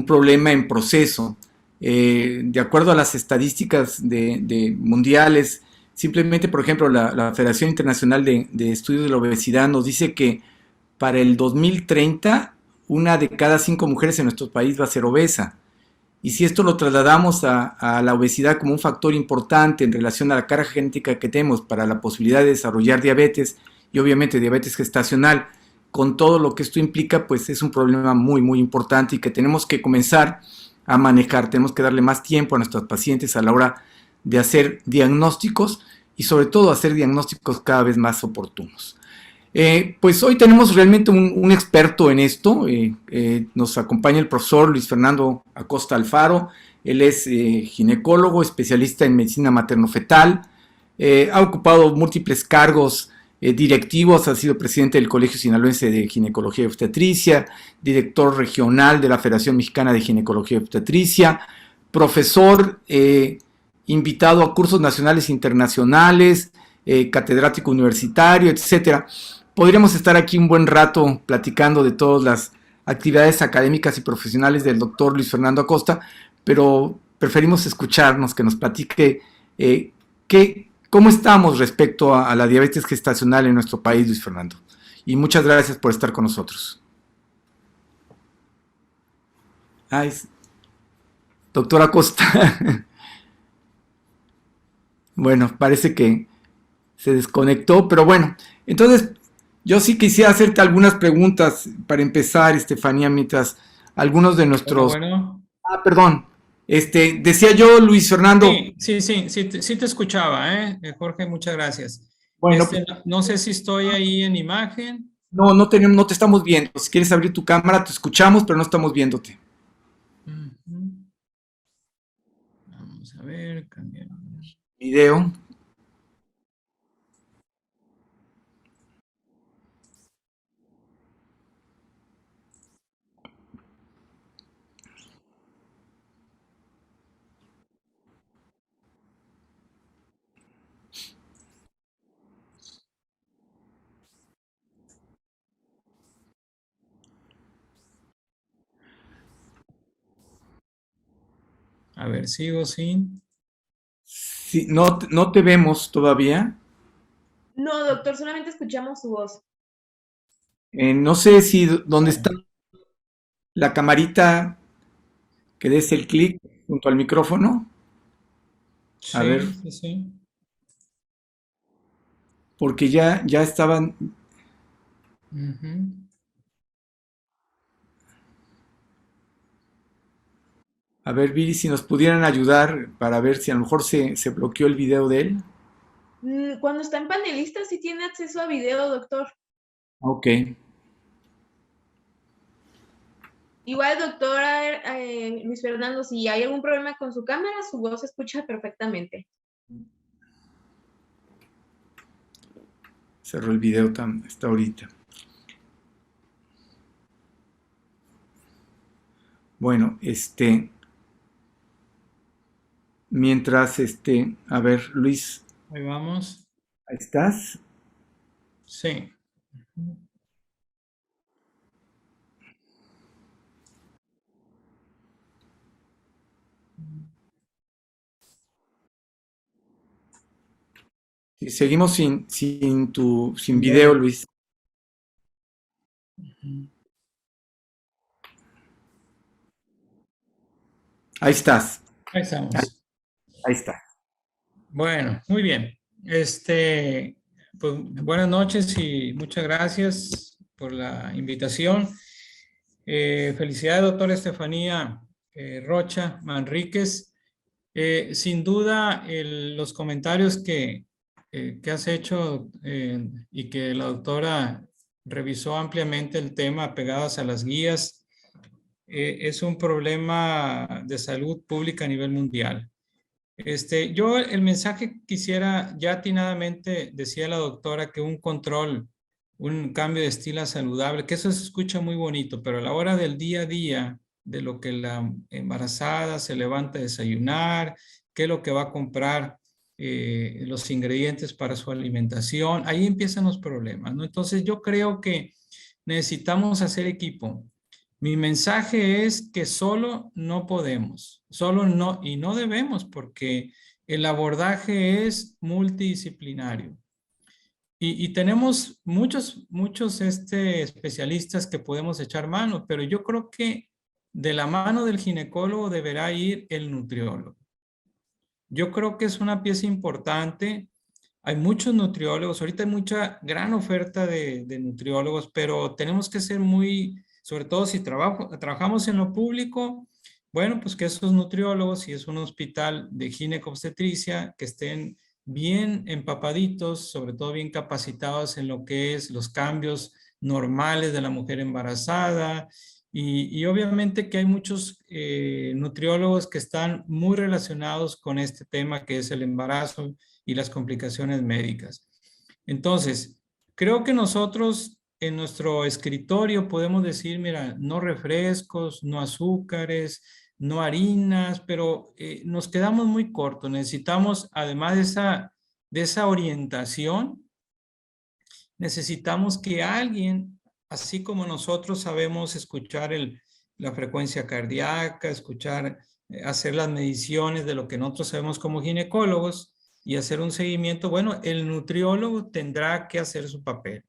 problema en proceso. De acuerdo a las estadísticas de mundiales, simplemente, por ejemplo, la Federación Internacional de Estudios de la Obesidad nos dice que para el 2030, 1 de cada 5 mujeres en nuestro país va a ser obesa. Y si esto lo trasladamos a la obesidad como un factor importante en relación a la carga genética que tenemos para la posibilidad de desarrollar diabetes, y obviamente diabetes gestacional, con todo lo que esto implica, pues es un problema muy, muy importante y que tenemos que comenzar a manejar. Tenemos que darle más tiempo a nuestros pacientes a la hora de hacer diagnósticos y sobre todo hacer diagnósticos cada vez más oportunos. Pues hoy tenemos realmente un experto en esto. Nos acompaña el profesor Luis Fernando Acosta Alfaro. Él es ginecólogo, especialista en medicina materno-fetal. Ha ocupado múltiples cargos directivos, ha sido presidente del Colegio Sinaloense de Ginecología y Obstetricia, director regional de la Federación Mexicana de Ginecología y Obstetricia, profesor invitado a cursos nacionales e internacionales, catedrático universitario, etcétera. Podríamos estar aquí un buen rato platicando de todas las actividades académicas y profesionales del doctor Luis Fernando Acosta, pero preferimos escucharnos, que nos platique cómo estamos respecto a la diabetes gestacional en nuestro país, Luis Fernando. Y muchas gracias por estar con nosotros. Doctor Acosta. Bueno, parece que se desconectó, pero bueno, entonces yo sí quisiera hacerte algunas preguntas para empezar, Estefanía, mientras algunos de nuestros... Bueno. Perdón, decía yo, Luis Fernando... Sí te escuchaba, Jorge, muchas gracias. Bueno, no sé si estoy ahí en imagen. No te estamos viendo. Si quieres abrir tu cámara, te escuchamos, pero no estamos viéndote. Vamos a ver, cambiamos. Video. A ver, sigo sin. Sí, no te vemos todavía. No, doctor, solamente escuchamos su voz. No sé si dónde está la camarita, que des el clic junto al micrófono. A ver. Sí. Porque ya estaban... A ver, Viri, si nos pudieran ayudar para ver si a lo mejor se bloqueó el video de él. Cuando está en panelista sí tiene acceso a video, doctor. Ok. Igual, doctora Luis Fernando, si hay algún problema con su cámara, su voz se escucha perfectamente. Cerró el video hasta ahorita. Bueno, mientras, a ver, Luis. Ahí vamos. ¿Ahí estás? Sí. Sí, seguimos sin video, Luis. Ahí estás. Ahí estamos. Ahí está. Bueno, muy bien. Pues buenas noches y muchas gracias por la invitación. Felicidades, doctora Estefanía Rocha Manríquez. Sin duda, los comentarios que has hecho y que la doctora revisó ampliamente el tema pegados a las guías, es un problema de salud pública a nivel mundial. Yo el mensaje quisiera, ya atinadamente decía la doctora que un control, un cambio de estilo saludable, que eso se escucha muy bonito, pero a la hora del día a día, de lo que la embarazada se levanta a desayunar, qué es lo que va a comprar, los ingredientes para su alimentación. Ahí empiezan los problemas, ¿no? Entonces yo creo que necesitamos hacer equipo. Mi mensaje es que solo no podemos, solo no, y no debemos, porque el abordaje es multidisciplinario. Y tenemos muchos especialistas que podemos echar mano, pero yo creo que de la mano del ginecólogo deberá ir el nutriólogo. Yo creo que es una pieza importante. Hay muchos nutriólogos, ahorita hay mucha gran oferta de nutriólogos, pero tenemos que ser muy, sobre todo si trabajamos en lo público, bueno, pues que esos nutriólogos, si es un hospital de ginecobstetricia, que estén bien empapaditos, sobre todo bien capacitados en lo que es los cambios normales de la mujer embarazada, y obviamente que hay muchos nutriólogos que están muy relacionados con este tema que es el embarazo y las complicaciones médicas. Entonces, creo que nosotros en nuestro escritorio podemos decir, mira, no refrescos, no azúcares, no harinas, pero nos quedamos muy cortos. Necesitamos, además de esa orientación, necesitamos que alguien, así como nosotros sabemos escuchar la frecuencia cardíaca, escuchar, hacer las mediciones de lo que nosotros sabemos como ginecólogos y hacer un seguimiento, bueno, el nutriólogo tendrá que hacer su papel.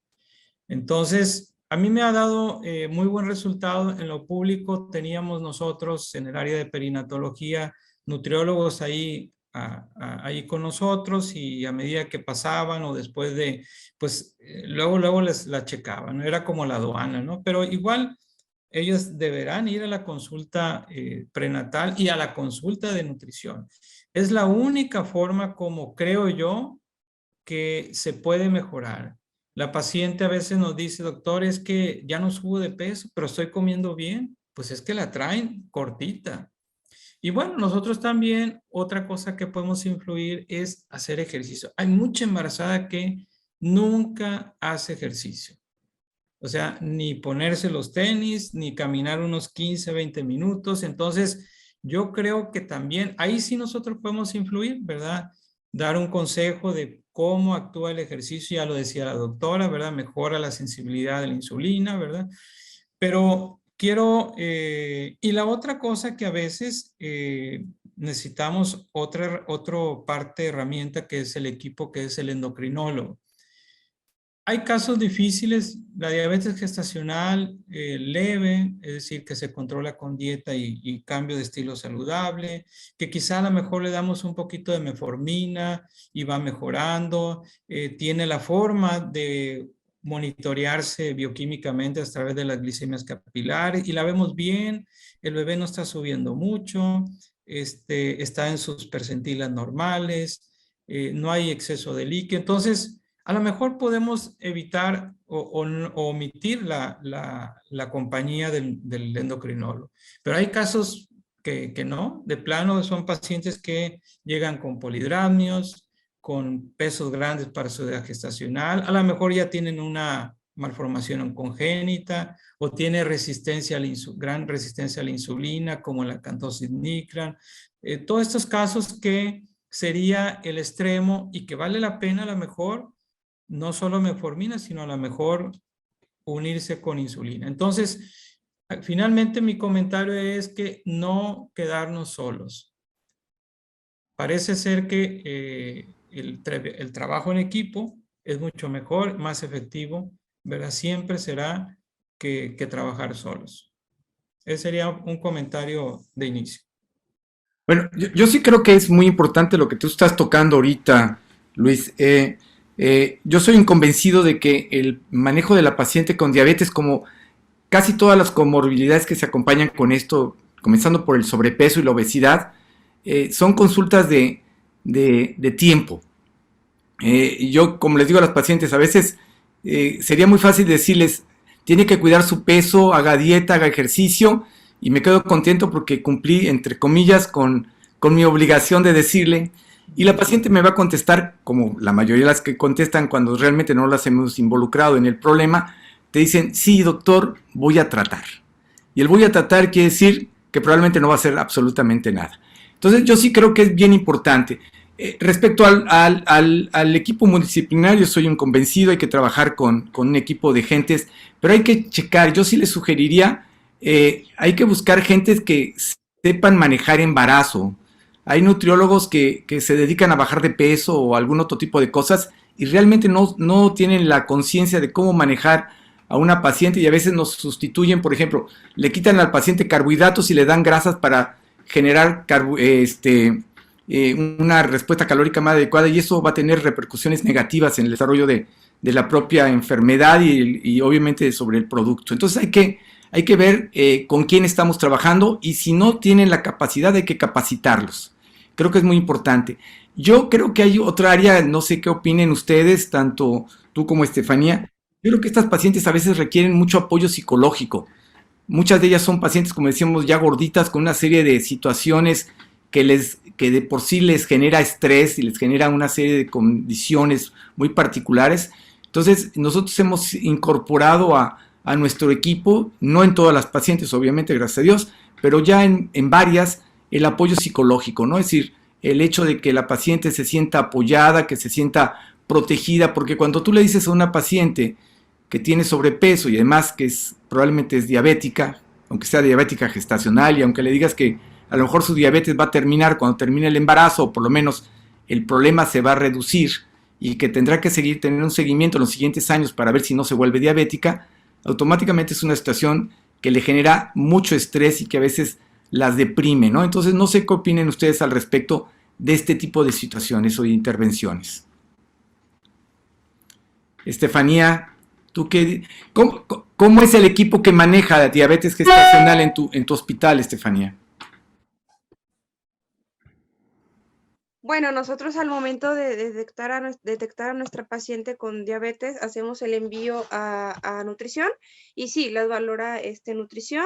Entonces, a mí me ha dado muy buen resultado. En lo público teníamos nosotros en el área de perinatología nutriólogos ahí con nosotros, y a medida que pasaban o después de, pues luego la checaban, ¿no? Era como la aduana, ¿no? Pero igual ellos deberán ir a la consulta prenatal y a la consulta de nutrición. Es la única forma, como creo yo, que se puede mejorar. La paciente a veces nos dice, doctor, es que ya no subo de peso, pero estoy comiendo bien. Pues es que la traen cortita. Y bueno, nosotros también, otra cosa que podemos influir es hacer ejercicio. Hay mucha embarazada que nunca hace ejercicio. O sea, ni ponerse los tenis, ni caminar unos 15, 20 minutos. Entonces, yo creo que también, ahí sí nosotros podemos influir, ¿verdad? Dar un consejo de cómo actúa el ejercicio, ya lo decía la doctora, ¿verdad? Mejora la sensibilidad de la insulina, ¿verdad? Pero quiero, y la otra cosa que a veces necesitamos otra parte de herramienta, que es el equipo, que es el endocrinólogo. Hay casos difíciles, la diabetes gestacional leve, es decir, que se controla con dieta y cambio de estilo saludable, que quizá a lo mejor le damos un poquito de metformina y va mejorando, tiene la forma de monitorearse bioquímicamente a través de las glicemias capilares y la vemos bien, el bebé no está subiendo mucho, está en sus percentilas normales, no hay exceso de líquido. Entonces, a lo mejor podemos evitar o omitir la compañía del endocrinólogo. Pero hay casos que no, de plano son pacientes que llegan con polidramios, con pesos grandes para su edad gestacional, a lo mejor ya tienen una malformación congénita o tiene gran resistencia a la insulina, como la acantosis nigrans. Todos estos casos que sería el extremo y que vale la pena a lo mejor no solo metformina, sino a lo mejor unirse con insulina. Entonces, finalmente mi comentario es que no quedarnos solos. Parece ser que el trabajo en equipo es mucho mejor, más efectivo, ¿verdad? Siempre será que trabajar solos. Ese sería un comentario de inicio. Bueno, yo sí creo que es muy importante lo que tú estás tocando ahorita, Luis. Yo soy inconvencido de que el manejo de la paciente con diabetes, como casi todas las comorbilidades que se acompañan con esto, comenzando por el sobrepeso y la obesidad, son consultas de tiempo. Yo, como les digo a las pacientes, a veces sería muy fácil decirles, tiene que cuidar su peso, haga dieta, haga ejercicio, y me quedo contento porque cumplí, entre comillas, con mi obligación de decirle. Y la paciente me va a contestar, como la mayoría de las que contestan cuando realmente no las hemos involucrado en el problema, te dicen, sí, doctor, voy a tratar. y el voy a tratar quiere decir que probablemente no va a hacer absolutamente nada. Entonces yo sí creo que es bien importante. Respecto al equipo multidisciplinario, soy un convencido, hay que trabajar con un equipo de gentes, pero hay que checar, yo sí les sugeriría, hay que buscar gentes que sepan manejar embarazo. Hay nutriólogos que se dedican a bajar de peso o algún otro tipo de cosas y realmente no tienen la conciencia de cómo manejar a una paciente, y a veces nos sustituyen, por ejemplo, le quitan al paciente carbohidratos y le dan grasas para generar una respuesta calórica más adecuada, y eso va a tener repercusiones negativas en el desarrollo de la propia enfermedad y obviamente sobre el producto. Entonces hay que ver con quién estamos trabajando, y si no tienen la capacidad hay que capacitarlos. Creo que es muy importante. Yo creo que hay otra área, no sé qué opinen ustedes, tanto tú como Estefanía. Yo creo que estas pacientes a veces requieren mucho apoyo psicológico. Muchas de ellas son pacientes, como decíamos, ya gorditas, con una serie de situaciones que de por sí les genera estrés y les genera una serie de condiciones muy particulares. Entonces, nosotros hemos incorporado a nuestro equipo, no en todas las pacientes, obviamente, gracias a Dios, pero ya en varias, el apoyo psicológico, ¿no? Es decir, el hecho de que la paciente se sienta apoyada, que se sienta protegida, porque cuando tú le dices a una paciente que tiene sobrepeso y además que probablemente es diabética, aunque sea diabética gestacional, y aunque le digas que a lo mejor su diabetes va a terminar cuando termine el embarazo, o por lo menos el problema se va a reducir, y que tendrá que tener un seguimiento en los siguientes años para ver si no se vuelve diabética, automáticamente es una situación que le genera mucho estrés y que a veces las deprime, ¿no? Entonces no sé qué opinen ustedes al respecto de este tipo de situaciones o de intervenciones. Estefanía, ¿tú cómo es el equipo que maneja la diabetes gestacional en tu hospital, Estefanía? Bueno, nosotros al momento de detectar a nuestra paciente con diabetes, hacemos el envío a nutrición, y sí, las valora nutrición,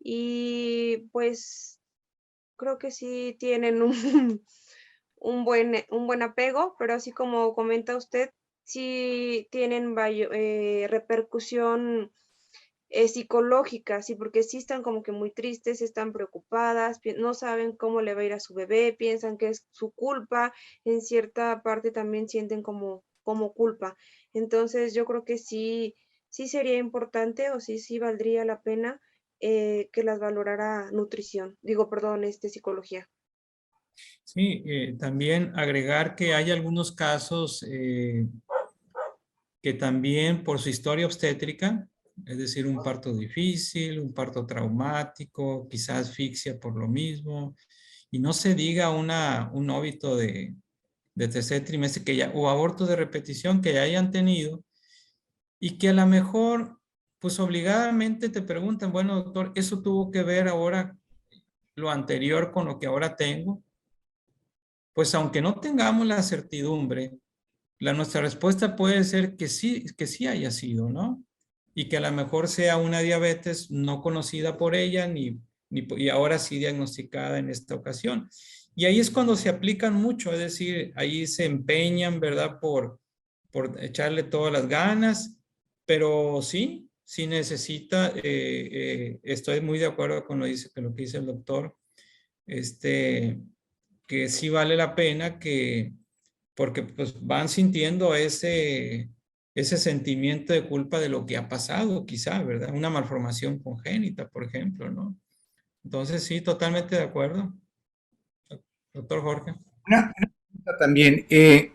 y pues creo que sí tienen un buen apego, pero así como comenta usted, sí tienen repercusión psicológica, sí, porque sí están como que muy tristes, están preocupadas, no saben cómo le va a ir a su bebé, piensan que es su culpa, en cierta parte también sienten como culpa. Entonces yo creo que sí sería importante, o sí valdría la pena que las valorara nutrición, psicología. Sí, también agregar que hay algunos casos que también por su historia obstétrica, es decir, un parto difícil, un parto traumático, quizás asfixia por lo mismo, y no se diga un óbito de tercer trimestre o aborto de repetición que ya hayan tenido, y que a lo mejor, pues obligadamente te preguntan, bueno, doctor, ¿eso tuvo que ver ahora lo anterior con lo que ahora tengo? Pues aunque no tengamos la certidumbre, nuestra respuesta puede ser que sí haya sido, ¿no? Y que a lo mejor sea una diabetes no conocida por ella y ahora sí diagnosticada en esta ocasión. Y ahí es cuando se aplican mucho, es decir, ahí se empeñan, ¿verdad? Por echarle todas las ganas, pero sí necesita, estoy muy de acuerdo con lo que dice el doctor, que sí vale la pena porque pues van sintiendo ese sentimiento de culpa de lo que ha pasado, quizá, ¿verdad? Una malformación congénita, por ejemplo, ¿no? Entonces, sí, totalmente de acuerdo. Doctor Jorge. Una pregunta también.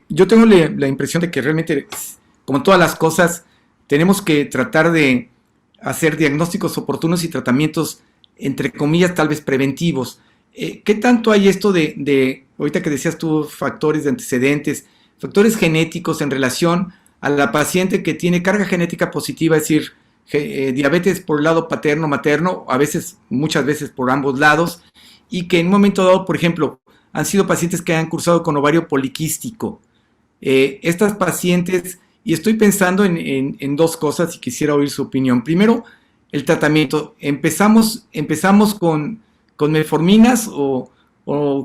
Yo tengo la impresión de que realmente, como todas las cosas, tenemos que tratar de hacer diagnósticos oportunos y tratamientos, entre comillas, tal vez preventivos. ¿Qué tanto hay esto ahorita que decías tú, factores de antecedentes, factores genéticos en relación a la paciente que tiene carga genética positiva, es decir, diabetes por el lado paterno, materno, muchas veces por ambos lados, y que en un momento dado, por ejemplo, han sido pacientes que han cursado con ovario poliquístico? Estas pacientes, y estoy pensando en dos cosas y quisiera oír su opinión. Primero, el tratamiento. Empezamos con metforminas o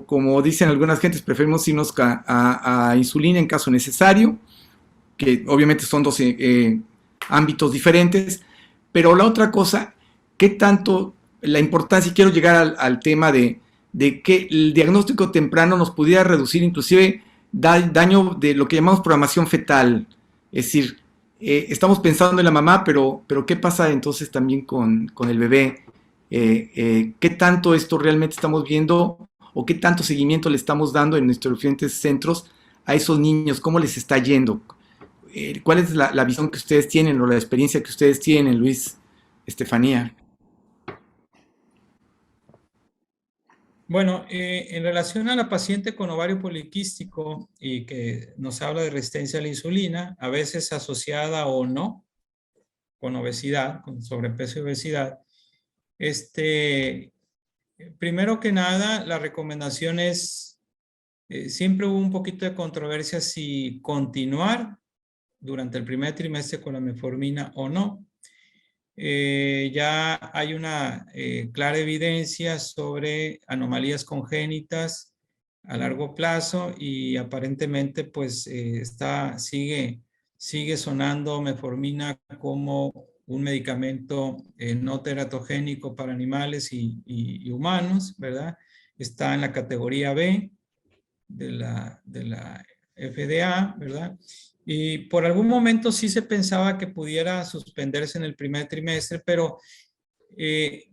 como dicen algunas gentes, preferimos irnos a insulina en caso necesario, que obviamente son dos ámbitos diferentes. Pero la otra cosa, ¿qué tanto la importancia, y quiero llegar al tema de que el diagnóstico temprano nos pudiera reducir inclusive daño de lo que llamamos programación fetal. Es decir, estamos pensando en la mamá, pero ¿qué pasa entonces también con el bebé? ¿Qué tanto esto realmente estamos viendo o qué tanto seguimiento le estamos dando en nuestros diferentes centros a esos niños? ¿Cómo les está yendo? ¿Cuál es la visión que ustedes tienen o la experiencia que ustedes tienen, Luis, Estefanía? Bueno, en relación a la paciente con ovario poliquístico y que nos habla de resistencia a la insulina, a veces asociada o no con obesidad, con sobrepeso y obesidad, primero que nada, la recomendación es, siempre hubo un poquito de controversia si continuar durante el primer trimestre con la metformina o no. Ya hay una clara evidencia sobre anomalías congénitas a largo plazo y aparentemente pues sigue sonando metformina como un medicamento no teratogénico para animales y humanos, ¿verdad? Está en la categoría B de la FDA, ¿verdad? Y por algún momento sí se pensaba que pudiera suspenderse en el primer trimestre, eh,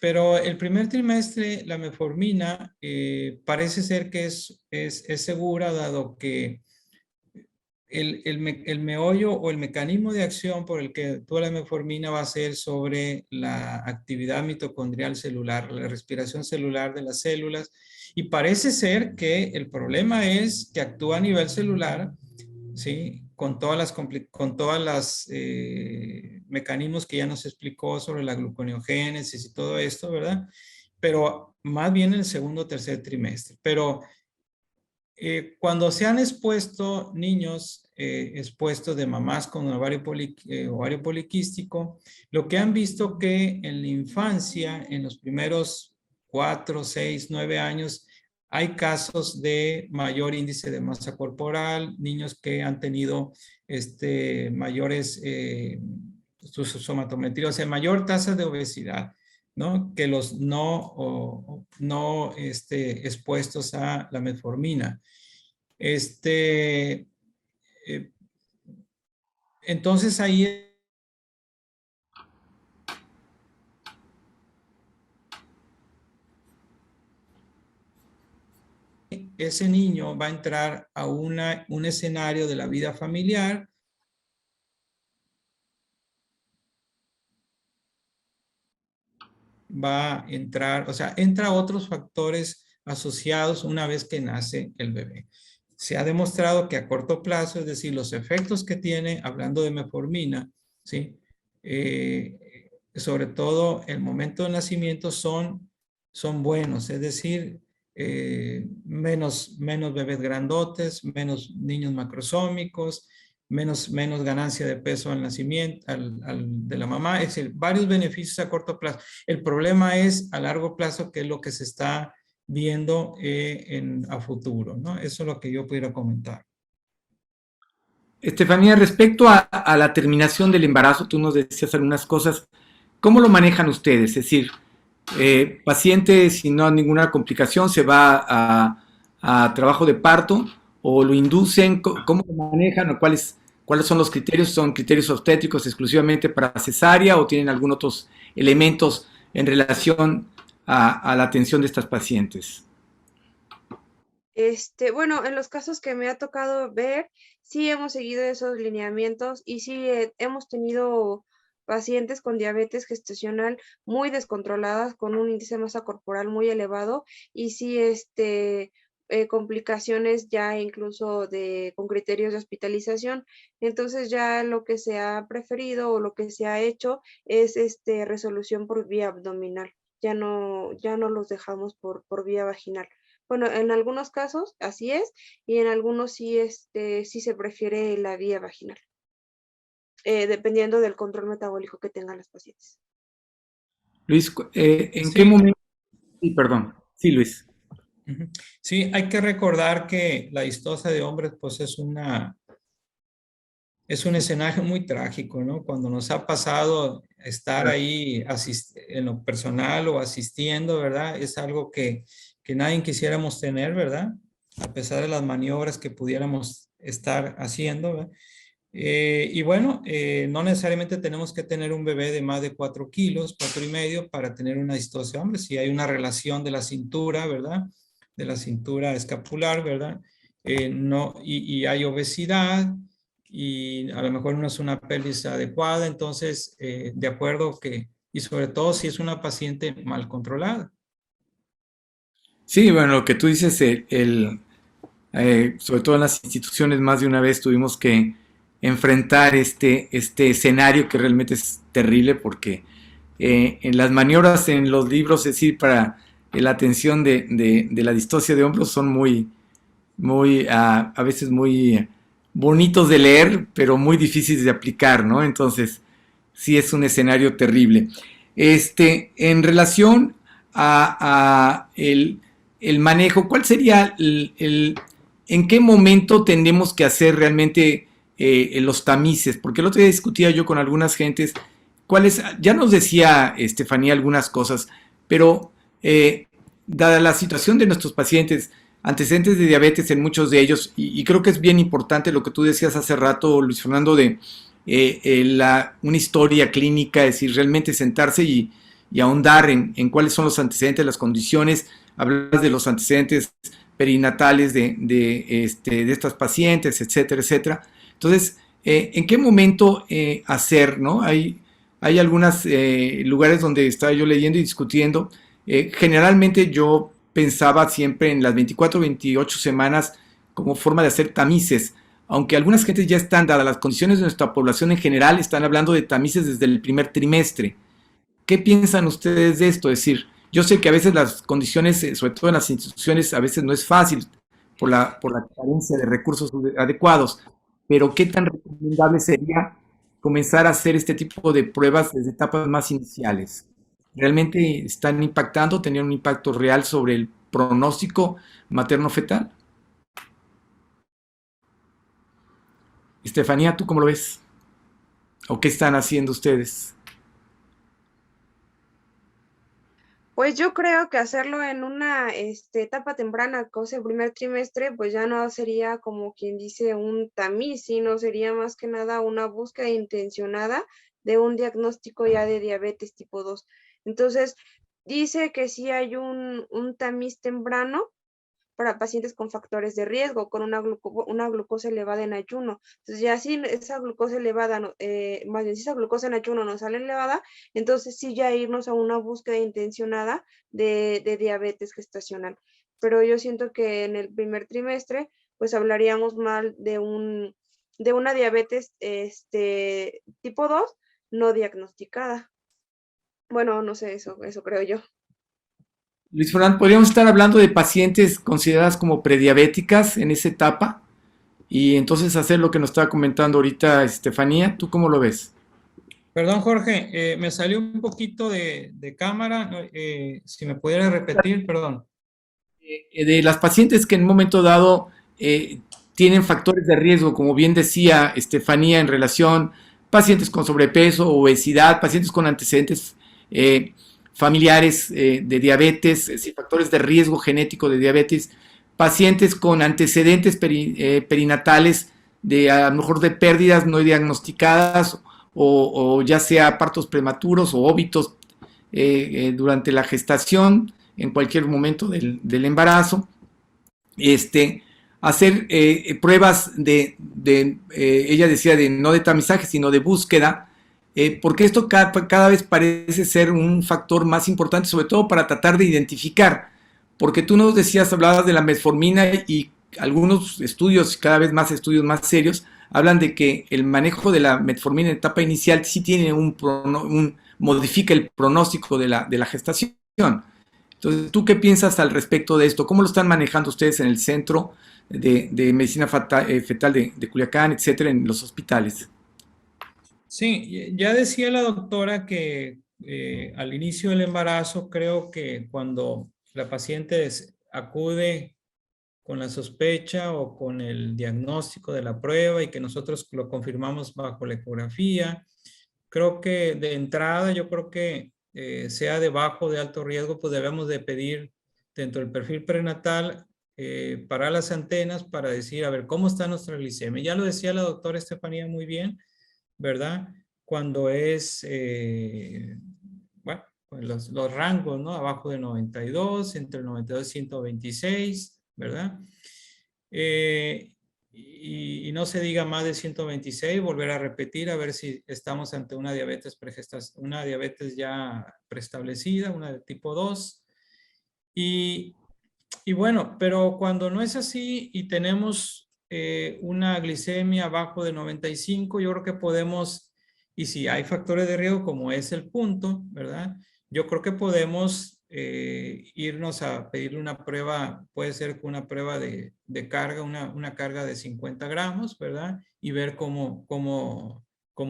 pero el primer trimestre la metformina parece ser que es segura, dado que el meollo o el mecanismo de acción por el que actúa la metformina va a ser sobre la actividad mitocondrial celular, la respiración celular de las células, y parece ser que el problema es que actúa a nivel celular, ¿sí? Con todas las mecanismos que ya nos explicó sobre la gluconeogénesis y todo esto, ¿verdad? Pero más bien en el segundo o tercer trimestre. Pero cuando se han expuesto niños expuestos de mamás con ovario poliquístico, lo que han visto que en la infancia, en los primeros 4, 6, 9 años, hay casos de mayor índice de masa corporal, niños que han tenido mayores somatometría, o sea, mayor tasa de obesidad, ¿no? Que los no expuestos a la metformina. Eh, entonces ahí ese niño va a entrar a un escenario de la vida familiar va a entrar, o sea, entra otros factores asociados una vez que nace el bebé. Se ha demostrado que a corto plazo, es decir, los efectos que tiene, hablando de metformina, ¿sí? Sobre todo el momento de nacimiento son buenos, es decir, menos bebés grandotes, menos niños macrosómicos, menos ganancia de peso al nacimiento de la mamá, es decir, varios beneficios a corto plazo. El problema es a largo plazo, que es lo que se está viendo a futuro, ¿no? Eso es lo que yo pudiera comentar. Estefanía, respecto a la terminación del embarazo, tú nos decías algunas cosas. ¿Cómo lo manejan ustedes? Es decir, paciente, si no hay ninguna complicación, se va a trabajo de parto o lo inducen. ¿Cómo lo manejan o cuáles son los criterios? ¿Son criterios obstétricos exclusivamente para cesárea o tienen algunos otros elementos en relación a la atención de estas pacientes? Bueno, en los casos que me ha tocado ver, sí hemos seguido esos lineamientos y sí hemos tenido pacientes con diabetes gestacional muy descontroladas, con un índice de masa corporal muy elevado y sí, complicaciones ya incluso con criterios de hospitalización. Entonces ya lo que se ha preferido o lo que se ha hecho es resolución por vía abdominal. Ya no los dejamos por vía vaginal. Bueno, en algunos casos así es, y en algunos sí, sí se prefiere la vía vaginal, dependiendo del control metabólico que tengan las pacientes. Luis, ¿en qué momento? Sí, perdón. Sí, Luis. Sí, hay que recordar que la distosia de hombres pues es una es un escenario muy trágico, ¿no? Cuando nos ha pasado estar ahí en lo personal o asistiendo, ¿verdad? Es algo que nadie quisiéramos tener, ¿verdad? A pesar de las maniobras que pudiéramos estar haciendo, ¿verdad? Y bueno, no necesariamente tenemos que tener un bebé de más de 4 kilos, 4,5, para tener una distosia. Hombre, si hay una relación de la cintura, ¿verdad? De la cintura escapular, ¿verdad? No, y hay obesidad y a lo mejor no es una pelvis adecuada, entonces, de acuerdo que, y sobre todo si es una paciente mal controlada. Sí, bueno, lo que tú dices, sobre todo en las instituciones, más de una vez tuvimos que enfrentar este escenario que realmente es terrible porque en las maniobras en los libros, es decir, para la atención de la distosia de hombros son a veces muy bonitos de leer, pero muy difíciles de aplicar, ¿no? Entonces, sí es un escenario terrible. En relación a el manejo, ¿cuál sería en qué momento tenemos que hacer realmente los tamices? Porque el otro día discutía yo con algunas gentes, ya nos decía Estefanía algunas cosas, pero dada la situación de nuestros pacientes, antecedentes de diabetes en muchos de ellos, y creo que es bien importante lo que tú decías hace rato, Luis Fernando, de una historia clínica, es decir, realmente sentarse y ahondar en cuáles son los antecedentes, las condiciones, hablar de los antecedentes perinatales de estas pacientes, etcétera, etcétera. Entonces, ¿en qué momento hacer, no? Hay algunos lugares donde estaba yo leyendo y discutiendo. Generalmente yo pensaba siempre en las 24 o 28 semanas como forma de hacer tamices, aunque algunas gentes ya están, dadas las condiciones de nuestra población en general, están hablando de tamices desde el primer trimestre. ¿Qué piensan ustedes de esto? Es decir, yo sé que a veces las condiciones, sobre todo en las instituciones, a veces no es fácil por la carencia de recursos adecuados, pero ¿qué tan recomendable sería comenzar a hacer este tipo de pruebas desde etapas más iniciales? ¿Realmente están impactando, tenían un impacto real sobre el pronóstico materno-fetal? Estefanía, ¿tú cómo lo ves? ¿O qué están haciendo ustedes? Pues yo creo que hacerlo en una etapa temprana, cosa el primer trimestre, pues ya no sería como quien dice un tamiz, sino sería más que nada una búsqueda intencionada de un diagnóstico ya de diabetes tipo 2. Entonces, dice que sí hay un tamiz temprano para pacientes con factores de riesgo, con una glucosa elevada en ayuno. Entonces, ya si esa glucosa elevada, más bien si esa glucosa en ayuno no sale elevada, entonces sí ya irnos a una búsqueda intencionada de diabetes gestacional. Pero yo siento que en el primer trimestre, pues hablaríamos mal de una diabetes tipo 2 no diagnosticada. Bueno, no sé, eso creo yo. Luis Fernando, podríamos estar hablando de pacientes consideradas como prediabéticas en esa etapa y entonces hacer lo que nos estaba comentando ahorita Estefanía. ¿Tú cómo lo ves? Perdón, Jorge, me salió un poquito de cámara. No, si me pudiera repetir, perdón. De las pacientes que en un momento dado tienen factores de riesgo, como bien decía Estefanía, en relación pacientes con sobrepeso, obesidad, pacientes con antecedentes familiares de diabetes, es decir, factores de riesgo genético de diabetes, pacientes con antecedentes perinatales de a lo mejor de pérdidas no diagnosticadas o ya sea partos prematuros o óbitos durante la gestación, en cualquier momento del embarazo, hacer pruebas ella decía, no de tamizaje, sino de búsqueda, porque esto cada vez parece ser un factor más importante, sobre todo para tratar de identificar, porque tú nos decías, hablabas de la metformina y algunos estudios, cada vez más estudios más serios, hablan de que el manejo de la metformina en etapa inicial sí tiene modifica el pronóstico de la gestación. Entonces, ¿tú qué piensas al respecto de esto? ¿Cómo lo están manejando ustedes en el centro de medicina fetal de Culiacán, etcétera, en los hospitales? Sí, ya decía la doctora que al inicio del embarazo, creo que cuando la paciente acude con la sospecha o con el diagnóstico de la prueba y que nosotros lo confirmamos bajo la ecografía. Creo que de entrada, yo creo que sea de bajo o de alto riesgo, pues debemos de pedir dentro del perfil prenatal para las antenas para decir, a ver, ¿cómo está nuestra glicemia? Ya lo decía la doctora Estefanía muy bien, ¿verdad? Cuando es, bueno, pues los rangos, ¿no? Abajo de 92, entre 92 y 126, ¿verdad? Y no se diga más de 126, volver a repetir a ver si estamos ante una diabetes una diabetes ya preestablecida, una de tipo 2. Y bueno, pero cuando no es así y tenemos una glicemia abajo de 95, yo creo que podemos, y si hay factores de riesgo como es el punto, ¿verdad? Yo creo que podemos irnos a pedirle una prueba, puede ser una prueba de carga, una carga de 50 gramos, ¿verdad? Y ver cómo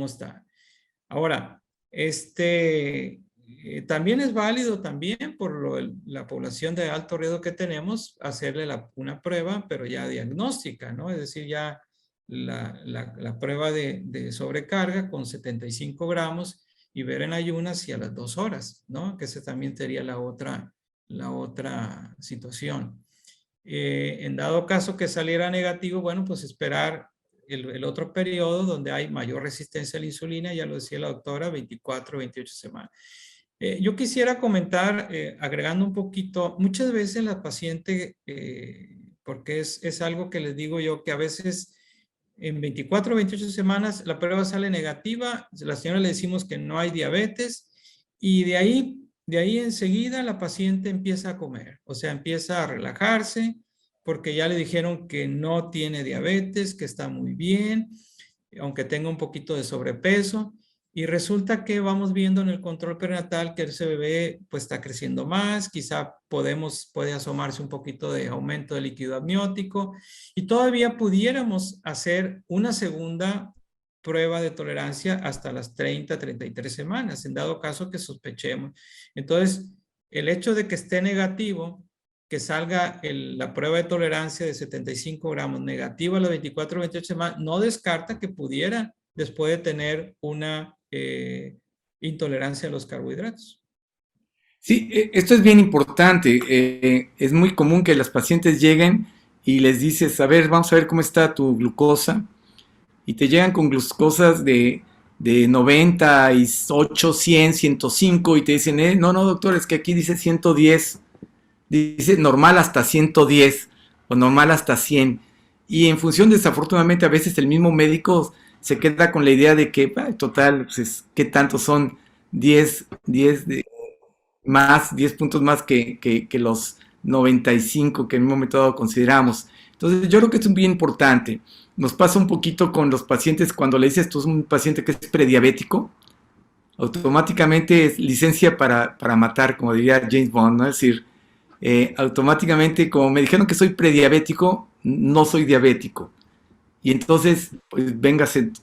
está. Ahora, también es válido también por la población de alto riesgo que tenemos hacerle una prueba, pero ya diagnóstica, ¿no? Es decir, ya la prueba de sobrecarga con 75 gramos y ver en ayunas y a las 2 horas, ¿no? Que esa también sería la otra situación. En dado caso que saliera negativo, bueno, pues esperar el otro periodo donde hay mayor resistencia a la insulina, ya lo decía la doctora, 24, 28 semanas. Yo quisiera comentar, agregando un poquito, muchas veces la paciente, porque es algo que les digo yo, que a veces en 24 o 28 semanas la prueba sale negativa, la señora le decimos que no hay diabetes y de ahí enseguida la paciente empieza a comer, o sea, empieza a relajarse porque ya le dijeron que no tiene diabetes, que está muy bien, aunque tenga un poquito de sobrepeso. Y resulta que vamos viendo en el control prenatal que ese bebé pues está creciendo más, quizá puede asomarse un poquito de aumento de líquido amniótico y todavía pudiéramos hacer una segunda prueba de tolerancia hasta las 30, 33 semanas, en dado caso que sospechemos. Entonces, el hecho de que esté negativo, que salga la prueba de tolerancia de 75 gramos negativa a las 24 o 28 semanas, no descarta que pudiera después de tener una intolerancia a los carbohidratos. Sí, esto es bien importante. Es muy común que las pacientes lleguen y les dices, a ver, vamos a ver cómo está tu glucosa. Y te llegan con glucosas de 98, 100, 105 y te dicen, no, doctor, es que aquí dice 110. Dice normal hasta 110 o normal hasta 100. Y en función, desafortunadamente, a veces el mismo médico se queda con la idea de que, total, pues, ¿qué tanto son 10 más, 10 puntos más que los 95 que en un momento dado consideramos? Entonces, yo creo que esto es bien importante. Nos pasa un poquito con los pacientes cuando le dices, tú es un paciente que es prediabético, automáticamente es licencia para matar, como diría James Bond, ¿no? Es decir, automáticamente, como me dijeron que soy prediabético, no soy diabético. Y entonces, pues véngase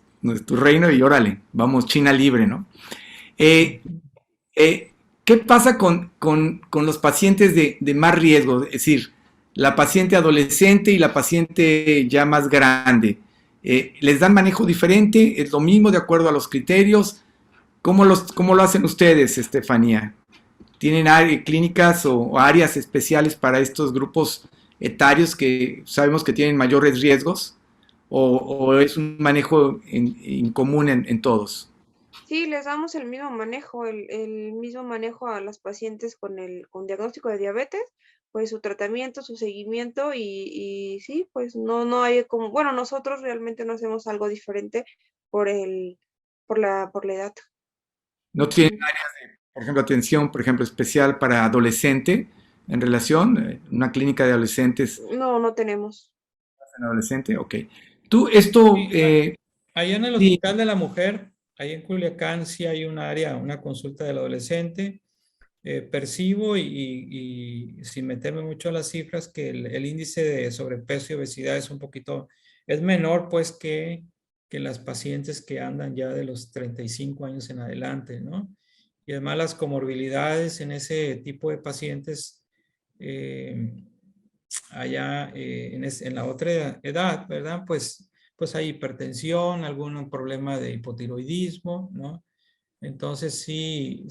tu reino y órale, vamos, China libre, ¿no? ¿Qué pasa con los pacientes de más riesgo? Es decir, la paciente adolescente y la paciente ya más grande. ¿Les dan manejo diferente? ¿Es lo mismo de acuerdo a los criterios? ¿Cómo lo hacen ustedes, Estefanía? ¿Tienen clínicas o áreas especiales para estos grupos etarios que sabemos que tienen mayores riesgos? ¿O es un manejo en común en todos? Sí, les damos el mismo manejo, el mismo manejo a las pacientes con diagnóstico de diabetes, pues su tratamiento, su seguimiento y sí, pues no hay como, bueno, nosotros realmente no hacemos algo diferente por la edad. ¿No tienen áreas de, por ejemplo, atención, por ejemplo, especial para adolescente en relación, una clínica de adolescentes No tenemos. en adolescente? Ok. Tú, esto, Sí, allá en el sí, Hospital de la Mujer, ahí en Culiacán, sí hay un área, una consulta del adolescente. Percibo y sin meterme mucho a las cifras que el índice de sobrepeso y obesidad es menor pues que las pacientes que andan ya de los 35 años en adelante, ¿no? Y además las comorbilidades en ese tipo de pacientes allá en la otra edad, ¿verdad? Pues hay hipertensión, algún problema de hipotiroidismo, ¿no? Entonces sí,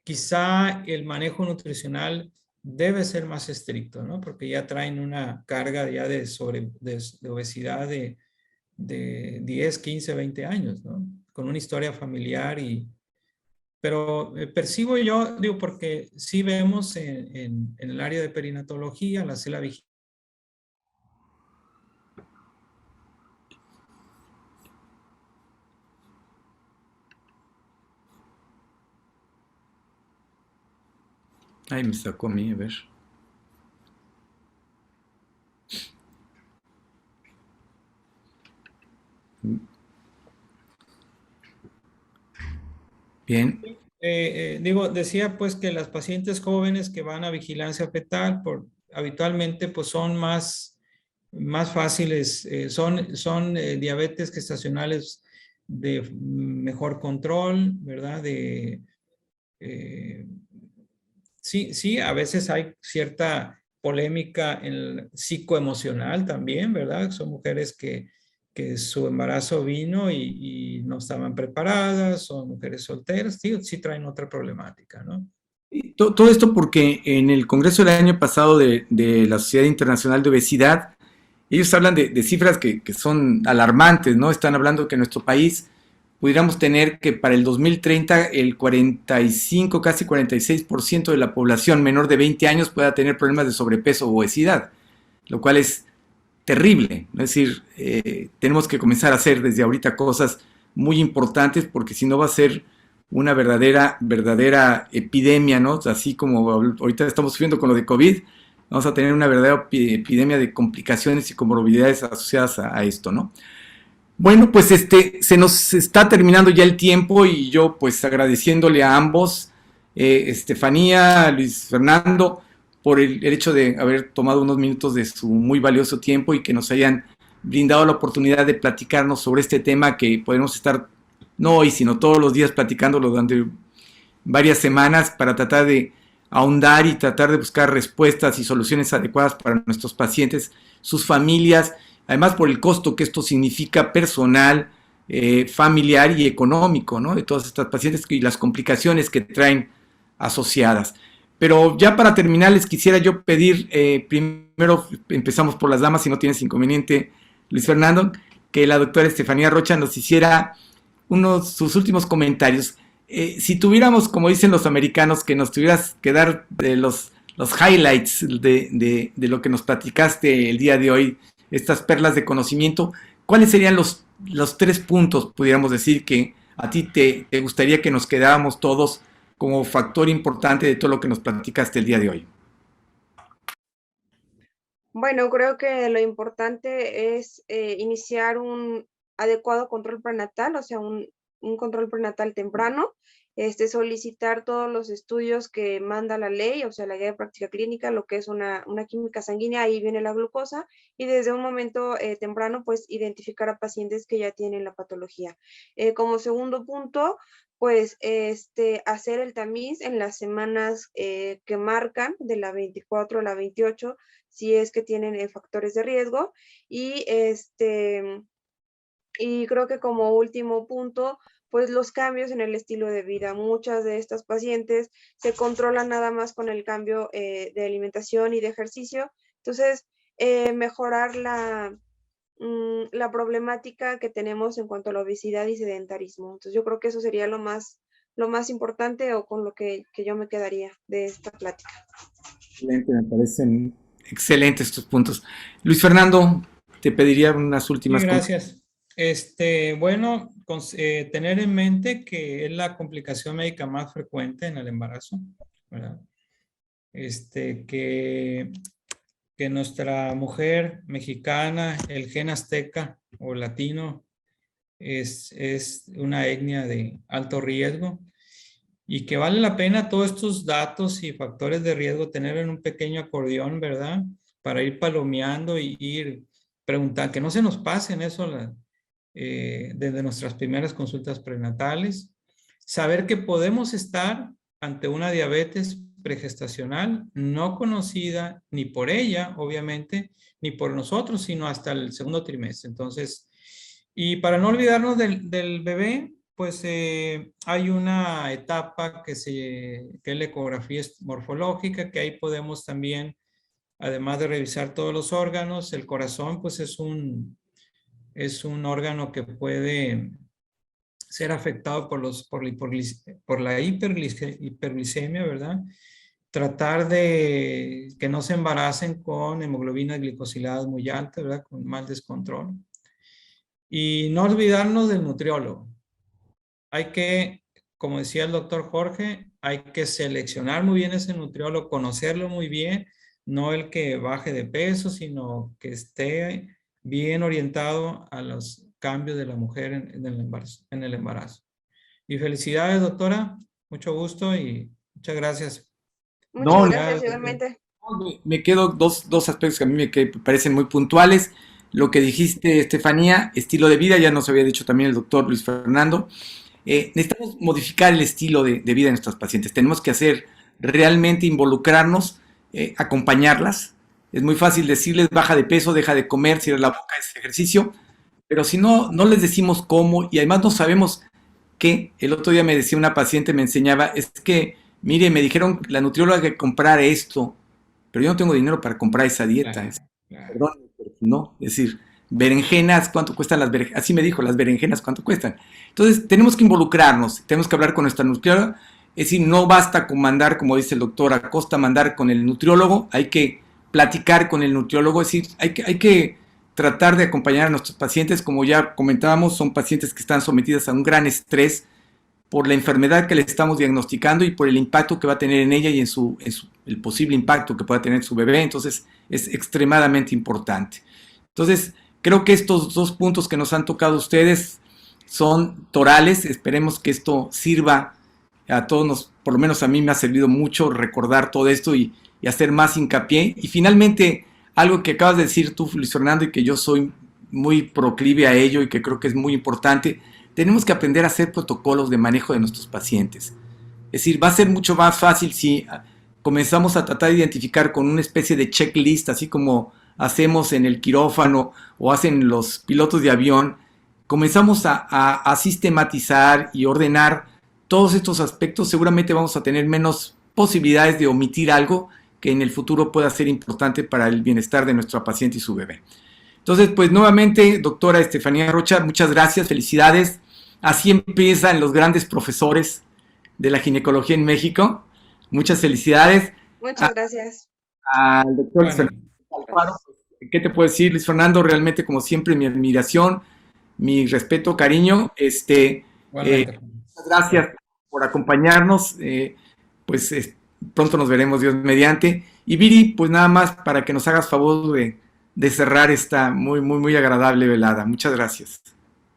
quizá el manejo nutricional debe ser más estricto, ¿no? Porque ya traen una carga ya de obesidad de 10, 15, 20 años, ¿no? Con una historia familiar pero percibo yo, digo, porque sí vemos en el área de perinatología, la célula vigilante. Ay, me sacó a mí, a ver. Bien. Digo, decía pues que las pacientes jóvenes que van a vigilancia fetal habitualmente pues son más fáciles, son diabetes gestacionales de mejor control, ¿verdad? Sí, a veces hay cierta polémica en el psicoemocional también, ¿verdad? Son mujeres que su embarazo vino y no estaban preparadas, son mujeres solteras, sí traen otra problemática, ¿no? Todo esto porque en el Congreso del año pasado de la Sociedad Internacional de Obesidad, ellos hablan de cifras que son alarmantes, ¿no? Están hablando que en nuestro país pudiéramos tener que para el 2030 el 45, casi 46% de la población menor de 20 años pueda tener problemas de sobrepeso o obesidad, lo cual es terrible. Es decir, tenemos que comenzar a hacer desde ahorita cosas muy importantes porque si no va a ser una verdadera epidemia, ¿no? Así como ahorita estamos sufriendo con lo de COVID, vamos a tener una verdadera epidemia de complicaciones y comorbilidades asociadas a esto, ¿no? Bueno, pues se nos está terminando ya el tiempo y yo pues agradeciéndole a ambos, Estefanía, Luis Fernando, por el hecho de haber tomado unos minutos de su muy valioso tiempo y que nos hayan brindado la oportunidad de platicarnos sobre este tema que podemos estar no hoy, sino todos los días platicándolo durante varias semanas para tratar de ahondar y tratar de buscar respuestas y soluciones adecuadas para nuestros pacientes, sus familias, además por el costo que esto significa personal, familiar y económico, ¿no? De todas estas pacientes y las complicaciones que traen asociadas. Pero ya para terminar les quisiera yo pedir, primero empezamos por las damas, si no tienes inconveniente, Luis Fernando, que la doctora Estefanía Rocha nos hiciera sus últimos comentarios. Si tuviéramos, como dicen los americanos, que nos tuvieras que dar los highlights de lo que nos platicaste el día de hoy, estas perlas de conocimiento, ¿cuáles serían los 3 puntos, pudiéramos decir, que a ti te gustaría que nos quedáramos todos como factor importante de todo lo que nos platicaste el día de hoy? Bueno, creo que lo importante es iniciar un adecuado control prenatal, o sea, un control prenatal temprano, solicitar todos los estudios que manda la ley, o sea, la guía de práctica clínica, lo que es una química sanguínea, ahí viene la glucosa, y desde un momento temprano, pues, identificar a pacientes que ya tienen la patología. Como segundo punto, pues, hacer el tamiz en las semanas que marcan, de la 24 a la 28, si es que tienen factores de riesgo, y creo que como último punto, pues los cambios en el estilo de vida. Muchas de estas pacientes se controlan nada más con el cambio de alimentación y de ejercicio. Entonces, mejorar la problemática que tenemos en cuanto a la obesidad y sedentarismo. Entonces, yo creo que eso sería lo más importante o con lo que yo me quedaría de esta plática. Excelente, me parecen excelentes estos puntos. Luis Fernando, te pediría unas últimas cosas. Gracias. Bueno, tener en mente que es la complicación médica más frecuente en el embarazo, ¿verdad? Que nuestra mujer mexicana, el gen azteca o latino, es una etnia de alto riesgo y que vale la pena todos estos datos y factores de riesgo tener en un pequeño acordeón, ¿verdad? Para ir palomeando y ir preguntando, que no se nos pasen eso desde nuestras primeras consultas prenatales. Saber que podemos estar ante una diabetes pregestacional no conocida ni por ella, obviamente, ni por nosotros, sino hasta el segundo trimestre. Entonces, y para no olvidarnos del bebé, pues hay una etapa que es la ecografía morfológica, que ahí podemos también, además de revisar todos los órganos, el corazón pues es un órgano que puede ser afectado por la hiperglicemia, ¿verdad? Tratar de que no se embaracen con hemoglobinas glicosiladas muy altas, ¿verdad? Con mal descontrol. Y no olvidarnos del nutriólogo. Hay que, como decía el doctor Jorge, hay que seleccionar muy bien ese nutriólogo, conocerlo muy bien, no el que baje de peso, sino que esté bien orientado a los cambios de la mujer en el embarazo. Y felicidades, doctora. Mucho gusto y muchas gracias. Muchas No, gracias, igualmente. me quedo dos aspectos que a mí me parecen muy puntuales. Lo que dijiste, Estefanía, estilo de vida, ya nos había dicho también el doctor Luis Fernando. Necesitamos modificar el estilo de vida de nuestros pacientes. Tenemos que hacer realmente involucrarnos, acompañarlas. Es muy fácil decirles baja de peso, deja de comer, cierra la boca, es ejercicio. Pero si no les decimos cómo y además no sabemos qué, el otro día me decía una paciente, me enseñaba, es que, mire, me dijeron la nutrióloga que comprar esto, pero yo no tengo dinero para comprar esa dieta. Claro, claro. Perdón, no, es decir, berenjenas, ¿cuánto cuestan las berenjenas? Así me dijo, las berenjenas, ¿cuánto cuestan? Entonces, tenemos que involucrarnos, tenemos que hablar con nuestra nutrióloga, es decir, no basta con mandar, como dice el doctor Acosta, mandar con el nutriólogo, hay que platicar con el nutriólogo, es decir, hay que tratar de acompañar a nuestros pacientes, como ya comentábamos, son pacientes que están sometidas a un gran estrés por la enfermedad que le estamos diagnosticando y por el impacto que va a tener en ella y en el posible impacto que pueda tener en su bebé. Entonces, es extremadamente importante. Entonces, creo que estos dos puntos que nos han tocado ustedes son torales. Esperemos que esto sirva a todos, por lo menos a mí me ha servido mucho recordar todo esto y hacer más hincapié. Y finalmente, algo que acabas de decir tú, Luis Fernando, y que yo soy muy proclive a ello y que creo que es muy importante, tenemos que aprender a hacer protocolos de manejo de nuestros pacientes. Es decir, va a ser mucho más fácil si comenzamos a tratar de identificar con una especie de checklist, así como hacemos en el quirófano o hacen los pilotos de avión, comenzamos a sistematizar y ordenar todos estos aspectos, seguramente vamos a tener menos posibilidades de omitir algo que en el futuro pueda ser importante para el bienestar de nuestra paciente y su bebé. Entonces, pues nuevamente, doctora Estefanía Rocha, muchas gracias, felicidades. Así empiezan los grandes profesores de la ginecología en México. Muchas felicidades. Muchas gracias. Al doctor Luis Bueno, Fernando Alfaro. ¿Qué te puedo decir, Luis Fernando? Realmente, como siempre, mi admiración, mi respeto, cariño. igualmente. Muchas gracias por acompañarnos. Pronto nos veremos, Dios mediante. Y Viri, pues nada más para que nos hagas favor de cerrar esta muy, muy, muy agradable velada. Muchas gracias.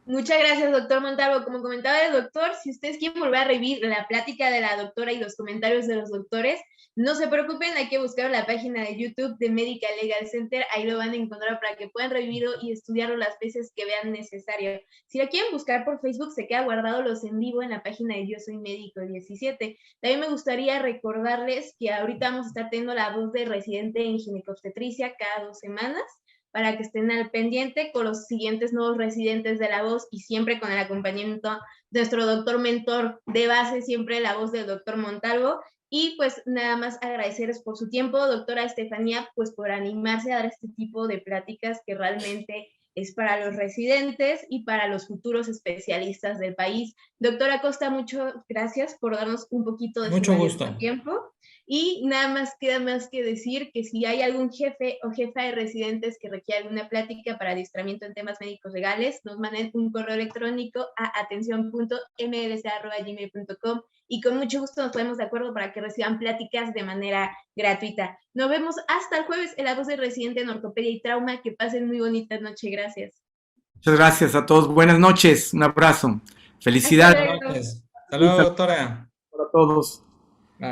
Muchas gracias, doctor Montalvo. Como comentaba el doctor, si ustedes quieren volver a revivir la plática de la doctora y los comentarios de los doctores, no se preocupen, hay que buscar la página de YouTube de Medical Legal Center, ahí lo van a encontrar para que puedan revivirlo y estudiarlo las veces que vean necesario. Si la quieren buscar por Facebook, se queda guardado los en vivo en la página de Yo Soy Médico 17. También me gustaría recordarles que ahorita vamos a estar teniendo la voz de residente en ginecobstetricia cada 2 semanas, para que estén al pendiente con los siguientes nuevos residentes de la voz y siempre con el acompañamiento de nuestro doctor mentor de base, siempre la voz del doctor Montalvo. Y pues nada más agradecerles por su tiempo, doctora Estefanía, pues por animarse a dar este tipo de pláticas que realmente es para los residentes y para los futuros especialistas del país. Doctora Costa, muchas gracias por darnos un poquito de Mucho su gusto. tiempo. Y nada más queda más que decir que si hay algún jefe o jefa de residentes que requiera alguna plática para adiestramiento en temas médicos legales, nos manden un correo electrónico a atencion.mlsa@gmail.com y con mucho gusto nos ponemos de acuerdo para que reciban pláticas de manera gratuita. Nos vemos hasta el jueves en La Voz del Residente en Ortopedia y Trauma. Que pasen muy bonita noche. Gracias. Muchas gracias a todos. Buenas noches. Un abrazo. Felicidades Hasta luego. Hasta luego, doctora. para todos.